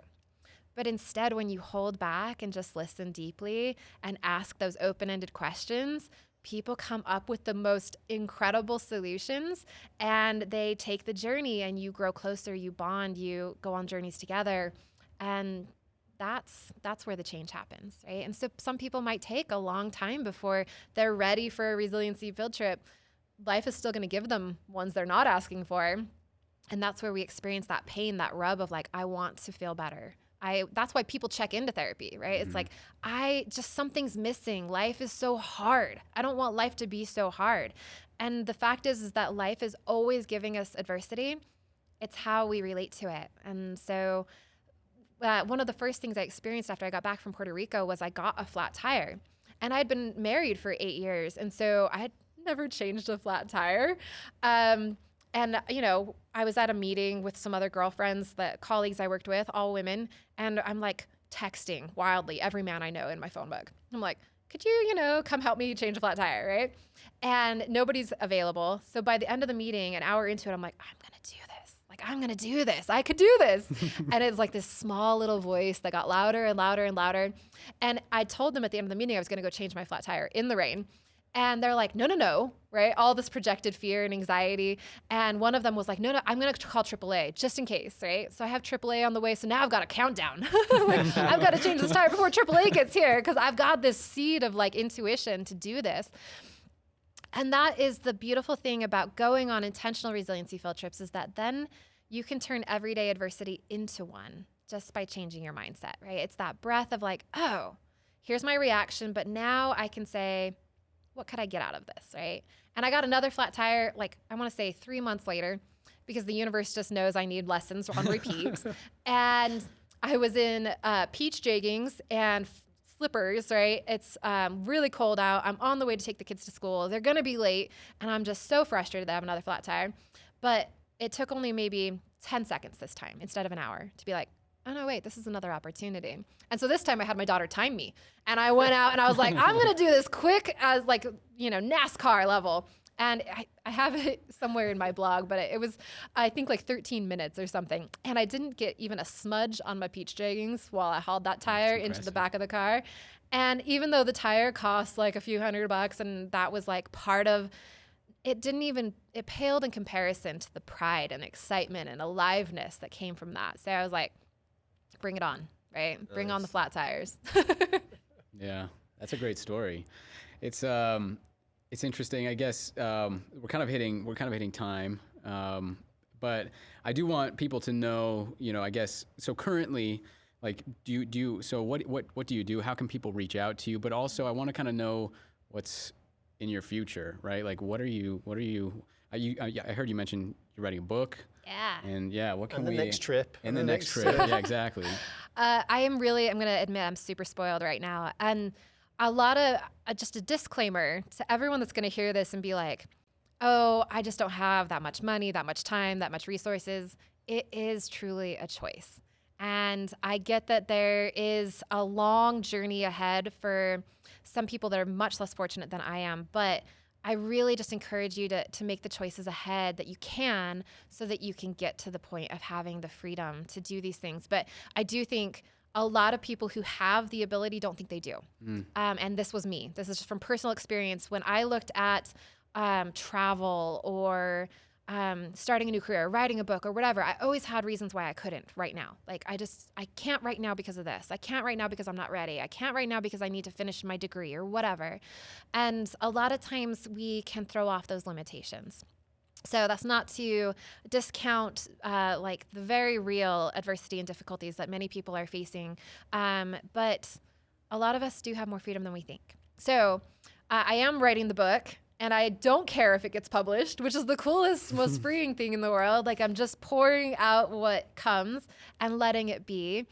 But instead, when you hold back and just listen deeply and ask those open-ended questions, people come up with the most incredible solutions, and they take the journey, and you grow closer, you bond, you go on journeys together. And that's where the change happens, right? And so some people might take a long time before they're ready for a resiliency field trip. Life is still going to give them ones they're not asking for. And that's where we experience that pain, that rub of like, I want to feel better. That's why people check into therapy, right? It's like, something's missing. Life is so hard. I don't want life to be so hard. And the fact is that life is always giving us adversity. It's how we relate to it. And so one of the first things I experienced after I got back from Puerto Rico was I got a flat tire. And I had been married for 8 years. And so I had never changed a flat tire. And, I was at a meeting with some other girlfriends, colleagues I worked with, all women, and I'm like texting wildly every man I know in my phone book. I'm like, could you, come help me change a flat tire, right? And nobody's available. So by the end of the meeting, an hour into it, I'm like, I'm going to do this. I'm going to do this. I could do this. And it's like this small little voice that got louder and louder and louder. And I told them at the end of the meeting I was going to go change my flat tire in the rain. And they're like, no, right? All this projected fear and anxiety. And one of them was like, no, I'm going to call AAA just in case, right? So I have AAA on the way. So now I've got a countdown. I've got to change this tire before AAA gets here because I've got this seed of intuition to do this. And that is the beautiful thing about going on intentional resiliency field trips, is that then you can turn everyday adversity into one just by changing your mindset, right? It's that breath of oh, here's my reaction, but now I can say, what could I get out of this, right? And I got another flat tire, I want to say 3 months later, because the universe just knows I need lessons on repeat. And I was in peach jeggings and slippers, right? It's really cold out. I'm on the way to take the kids to school. They're going to be late. And I'm just so frustrated that I have another flat tire. But it took only maybe 10 seconds this time instead of an hour to be like, oh no, wait, this is another opportunity. And so this time I had my daughter time me, and I went out and I was like, I'm going to do this quick as NASCAR level. And I have it somewhere in my blog, but it was, I think 13 minutes or something. And I didn't get even a smudge on my peach jeggings while I hauled that tire into the back of the car. And even though the tire cost a few $100 and that was part of, it paled in comparison to the pride and excitement and aliveness that came from that. So I was like, bring it on, right? Nice. Bring on the flat tires. Yeah, that's a great story. It's interesting. I guess we're kind of hitting time, but I do want people to know, I guess. So currently, do you? So what do you do? How can people reach out to you? But also, I want to kind of know what's in your future, right? What are you? I heard you mention you're writing a book. Yeah. And what can the next trip. And the next trip. Yeah, exactly. I'm going to admit I'm super spoiled right now. And a lot of, just a disclaimer to everyone that's going to hear this and be like, oh, I just don't have that much money, that much time, that much resources. It is truly a choice. And I get that there is a long journey ahead for some people that are much less fortunate than I am, but I really just encourage you to make the choices ahead that you can so that you can get to the point of having the freedom to do these things. But I do think a lot of people who have the ability don't think they do. And this was me. This is just from personal experience. When I looked at travel or starting a new career, writing a book or whatever, I always had reasons why I couldn't right now. Like I can't right now because of this. I can't right now because I'm not ready. I can't right now because I need to finish my degree or whatever. And a lot of times we can throw off those limitations. So that's not to discount like the very real adversity and difficulties that many people are facing. But a lot of us do have more freedom than we think. So I am writing the book. And I don't care if it gets published, which is the coolest, most freeing thing in the world. Like I'm just pouring out what comes and letting it be.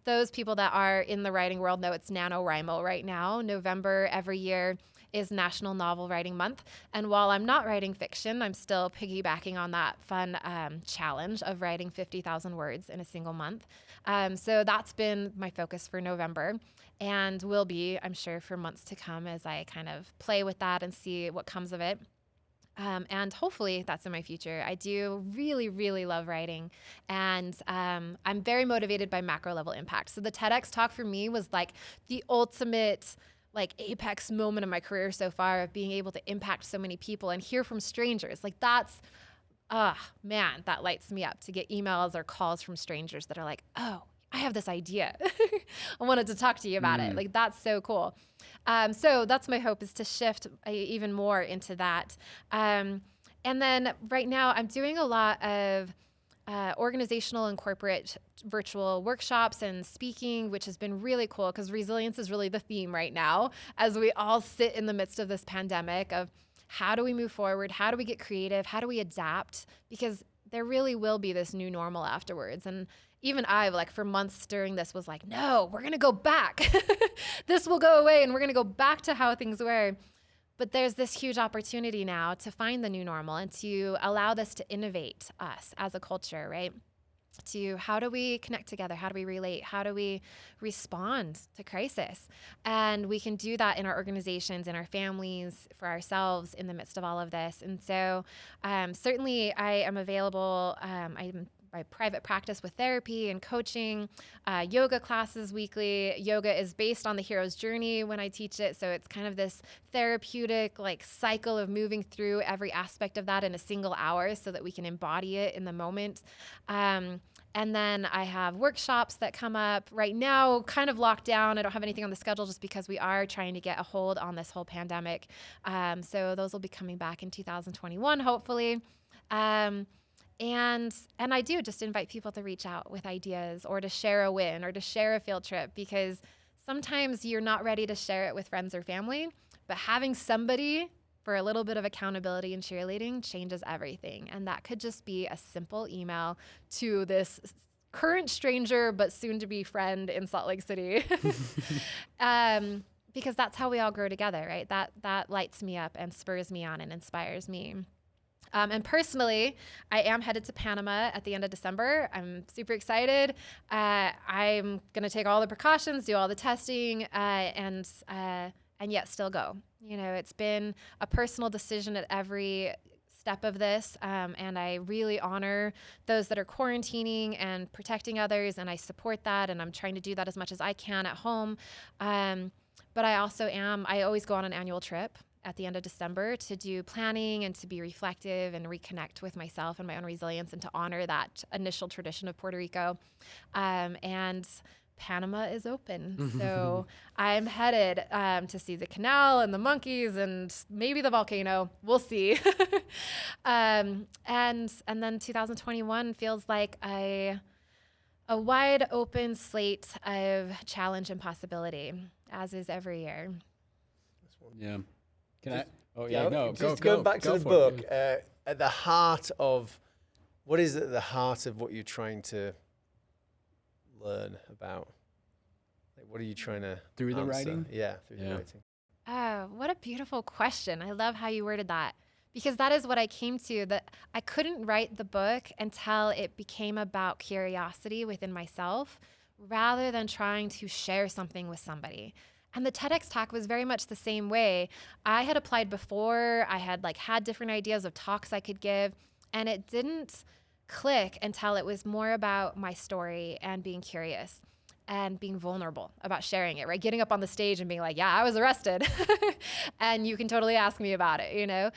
Those people that are in the writing world know it's NaNoWriMo right now. November every year is National Novel Writing Month. And while I'm not writing fiction, I'm still piggybacking on that fun challenge of writing 50,000 words in a single month. So that's been my focus for November. And will be, I'm sure, for months to come as I kind of play with that and see what comes of it. And hopefully that's in my future. I do really, really love writing. And I'm very motivated by macro level impact. So the TEDx talk for me was like the ultimate like apex moment of my career so far of being able to impact so many people and hear from strangers. Like that's, man, that lights me up to get emails or calls from strangers that are like, oh, I have this idea. I wanted to talk to you about it. Like, that's so cool. So that's my hope, is to shift even more into that. And then right now I'm doing a lot of organizational and corporate virtual workshops and speaking, which has been really cool because resilience is really the theme right now as we all sit in the midst of this pandemic of how do we move forward? How do we get creative? How do we adapt? Because there really will be this new normal afterwards. And even I, like for months during this, was like, no, we're going to go back. This will go away and we're going to go back to how things were. But there's this huge opportunity now to find the new normal and to allow this to innovate us as a culture, right? To how do we connect together? How do we relate? How do we respond to crisis? And we can do that in our organizations, in our families, for ourselves in the midst of all of this. And so certainly I am available. I'm my private practice with therapy and coaching, yoga classes weekly. Yoga is based on the hero's journey when I teach it. So it's kind of this therapeutic like cycle of moving through every aspect of that in a single hour so that we can embody it in the moment. And then I have workshops that come up right now, kind of locked down. I don't have anything on the schedule just because we are trying to get a hold on this whole pandemic. So those will be coming back in 2021, hopefully. And I do just invite people to reach out with ideas or to share a win or to share a field trip, because sometimes you're not ready to share it with friends or family, but having somebody for a little bit of accountability and cheerleading changes everything. And that could just be a simple email to this current stranger, but soon to be friend in Salt Lake City. Because that's how we all grow together, right? That lights me up and spurs me on and inspires me. And personally, I am headed to Panama at the end of December. I'm super excited. I'm going to take all the precautions, do all the testing, and yet still go. You know, it's been a personal decision at every step of this, and I really honor those that are quarantining and protecting others, and I support that, and I'm trying to do that as much as I can at home. But I always go on an annual trip at the end of December to do planning and to be reflective and reconnect with myself and my own resilience and to honor that initial tradition of Puerto Rico. And Panama is open. So I'm headed to see the canal and the monkeys and maybe the volcano. We'll see. And then 2021 feels like a wide open slate of challenge and possibility, as is every year. Yeah. Just going back to the book, at the heart of, what is at the heart of what you're trying to learn about? Like, what are you trying to Through the answer? writing? Yeah, through the writing. Oh, what a beautiful question. I love how you worded that, because that is what I came to, that I couldn't write the book until it became about curiosity within myself rather than trying to share something with somebody. And the TEDx talk was very much the same way. I had applied before. I had had different ideas of talks I could give, and it didn't click until it was more about my story and being curious and being vulnerable about sharing it, right? Getting up on the stage and being like, yeah, I was arrested and you can totally ask me about it, you know?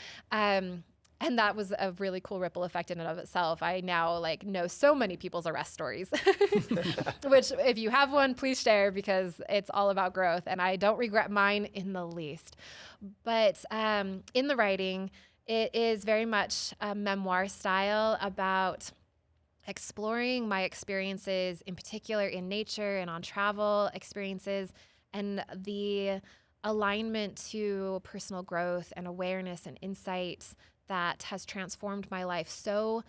And that was a really cool ripple effect in and of itself. I now like know so many people's arrest stories, which if you have one, please share, because it's all about growth. And I don't regret mine in the least. But in the writing, it is very much a memoir style about exploring my experiences, in particular in nature and on travel experiences, and the alignment to personal growth and awareness and insight that has transformed my life so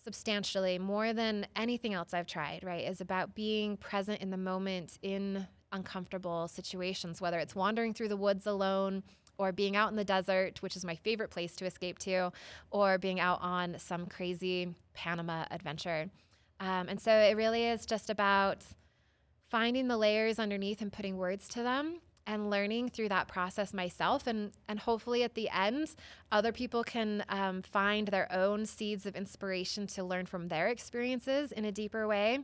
substantially, more than anything else I've tried, right? Is about being present in the moment in uncomfortable situations, whether it's wandering through the woods alone, or being out in the desert, which is my favorite place to escape to, or being out on some crazy Panama adventure. And so it really is just about finding the layers underneath and putting words to them, and learning through that process myself. And hopefully at the end, other people can find their own seeds of inspiration to learn from their experiences in a deeper way.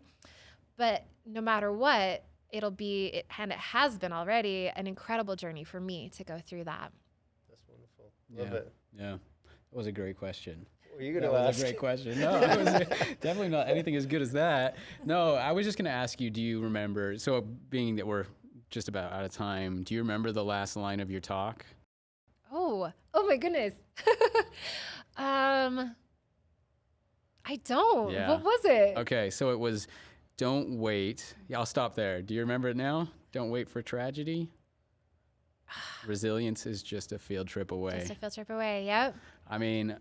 But no matter what, it'll be, and it has been already, an incredible journey for me to go through that. That's wonderful. Love it. Yeah. That was a great question. What were you going to That ask? was a great question. No, it was definitely not anything as good as that. No, I was just going to ask you, do you remember, so being that we're just about out of time, do you remember the last line of your talk? Oh my goodness. I don't. Yeah. What was it? Okay, so it was, don't wait. Yeah, I'll stop there. Do you remember it now? Don't wait for tragedy. Resilience is just a field trip away. Just a field trip away. Yep. I mean,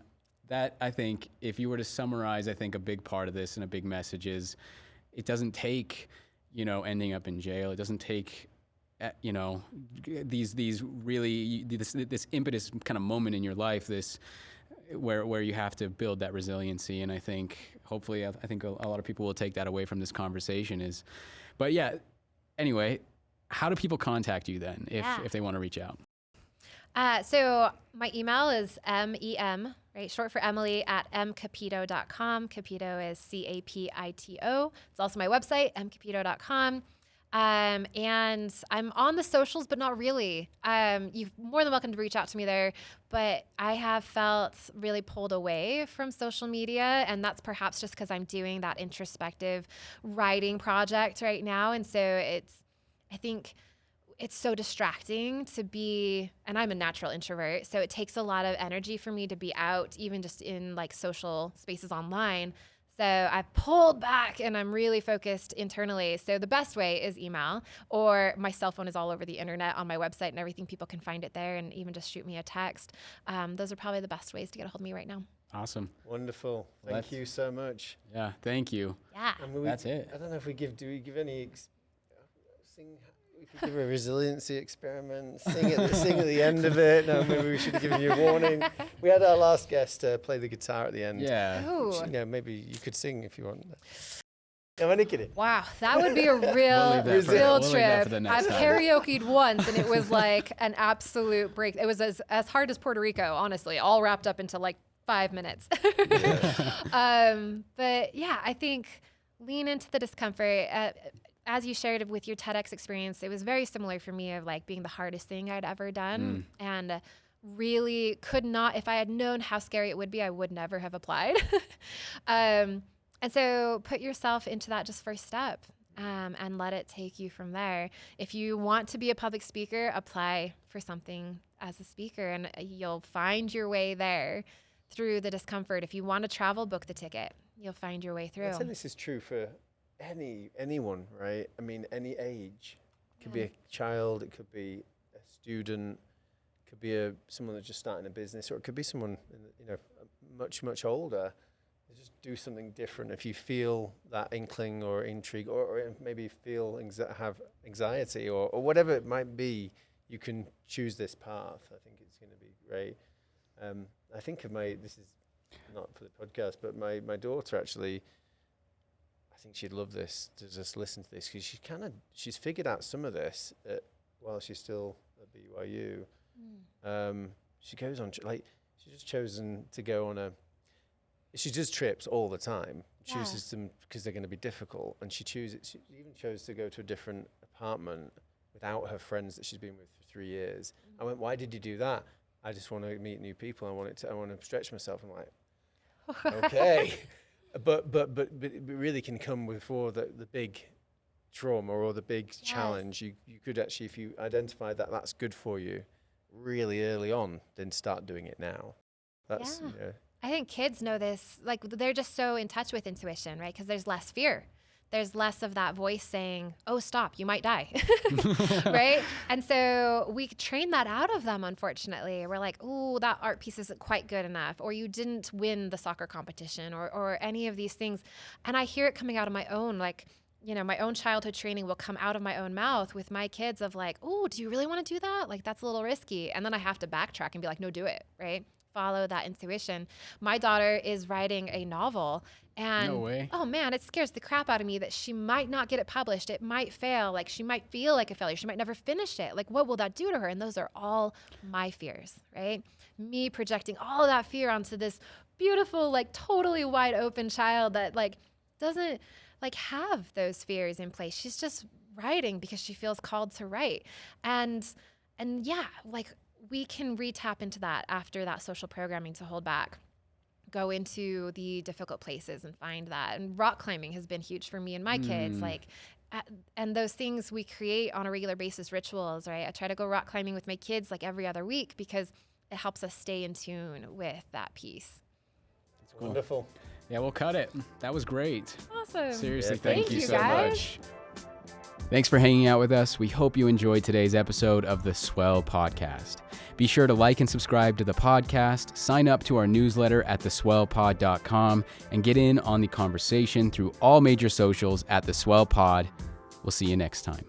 that, I think, if you were to summarize, I think a big part of this and a big message is, it doesn't take, ending up in jail. It doesn't take, these really, this impetus kind of moment in your life, this, where you have to build that resiliency. And I think, hopefully, I think a lot of people will take that away from this conversation but yeah, anyway, how do people contact you then if they want to reach out? So my email is MEM, right, short for Emily, at mcapito.com. Capito is CAPITO. It's also my website, mcapito.com. And I'm on the socials, but not really. You're more than welcome to reach out to me there, but I have felt really pulled away from social media, and that's perhaps just because I'm doing that introspective writing project right now. And so I think it's so distracting to be, and I'm a natural introvert, so it takes a lot of energy for me to be out, even just in like social spaces online. So I've pulled back and I'm really focused internally. So the best way is email, or my cell phone is all over the internet on my website and everything. People can find it there, and even just shoot me a text. Those are probably the best ways to get a hold of me right now. Awesome. Wonderful. Thank you so much. Yeah, thank you. Yeah. I mean, That's it. I don't know if we give any we could give a resiliency experiment, sing at the end of it. No, maybe we should have given you a warning. We had our last guest play the guitar at the end. Yeah. Ooh. Maybe you could sing if you want. I'm only kidding. Wow, that would be a real field trip. I've karaoke'd once, and it was like an absolute break. It was as hard as Puerto Rico, honestly, all wrapped up into like 5 minutes. But yeah, I think lean into the discomfort. As you shared with your TEDx experience, it was very similar for me, of like being the hardest thing I'd ever done. And really could not, if I had known how scary it would be, I would never have applied. And so put yourself into that just first step, and let it take you from there. If you want to be a public speaker, apply for something as a speaker, and you'll find your way there through the discomfort. If you want to travel, book the ticket. You'll find your way through. I'd say this is true for anyone, right? I mean, any age. It could be a child, it could be a student, it could be someone that's just starting a business, or it could be someone much older. Just do something different. If you feel that inkling or intrigue, or maybe have anxiety, or whatever it might be, you can choose this path. I think it's going to be great. I think of this is not for the podcast, but my daughter actually, I think she'd love this, to just listen to this, because she's figured out some of this while she's still at BYU. She goes on, she's just chosen to go on she does trips all the time, chooses them because they're going to be difficult, and she even chose to go to a different apartment without her friends that she's been with for 3 years. I went, why did you do that? I just want to meet new people. I want to stretch myself. I'm like, okay. But it really can come before the big trauma or the big challenge. You could actually, if you identify that that's good for you really early on, then start doing it now. That's, you know. I think kids know this, like they're just so in touch with intuition, right? Because there's less fear. There's less of that voice saying, oh, stop, you might die, right? And so we train that out of them, unfortunately. We're like, oh, that art piece isn't quite good enough, or you didn't win the soccer competition, or any of these things. And I hear it coming out of my own, like, you know, my own childhood training will come out of my own mouth with my kids of like, oh, do you really want to do that? Like, that's a little risky. And then I have to backtrack and be like, no, do it, right? Follow that intuition. My daughter is writing a novel, and No way. oh man, it scares the crap out of me that she might not get it published. It might fail. Like, she might feel like a failure. She might never finish it. Like, what will that do to her? And those are all my fears, right? Me projecting all of that fear onto this beautiful, like totally wide open child that like doesn't like have those fears in place. She's just writing because she feels called to write. And yeah, like, we can re-tap into that after that social programming to hold back, go into the difficult places and find that. And rock climbing has been huge for me and my kids. Like, and those things we create on a regular basis, rituals, right? I try to go rock climbing with my kids like every other week because it helps us stay in tune with that piece. It's wonderful. Yeah, we'll cut it. That was great. Awesome. Seriously, Yeah, thank you so guys. much. Thanks for hanging out with us. We hope you enjoyed today's episode of the Swell Podcast. Be sure to like and subscribe to the podcast, sign up to our newsletter at theswellpod.com, and get in on the conversation through all major socials at The Swell Pod. We'll see you next time.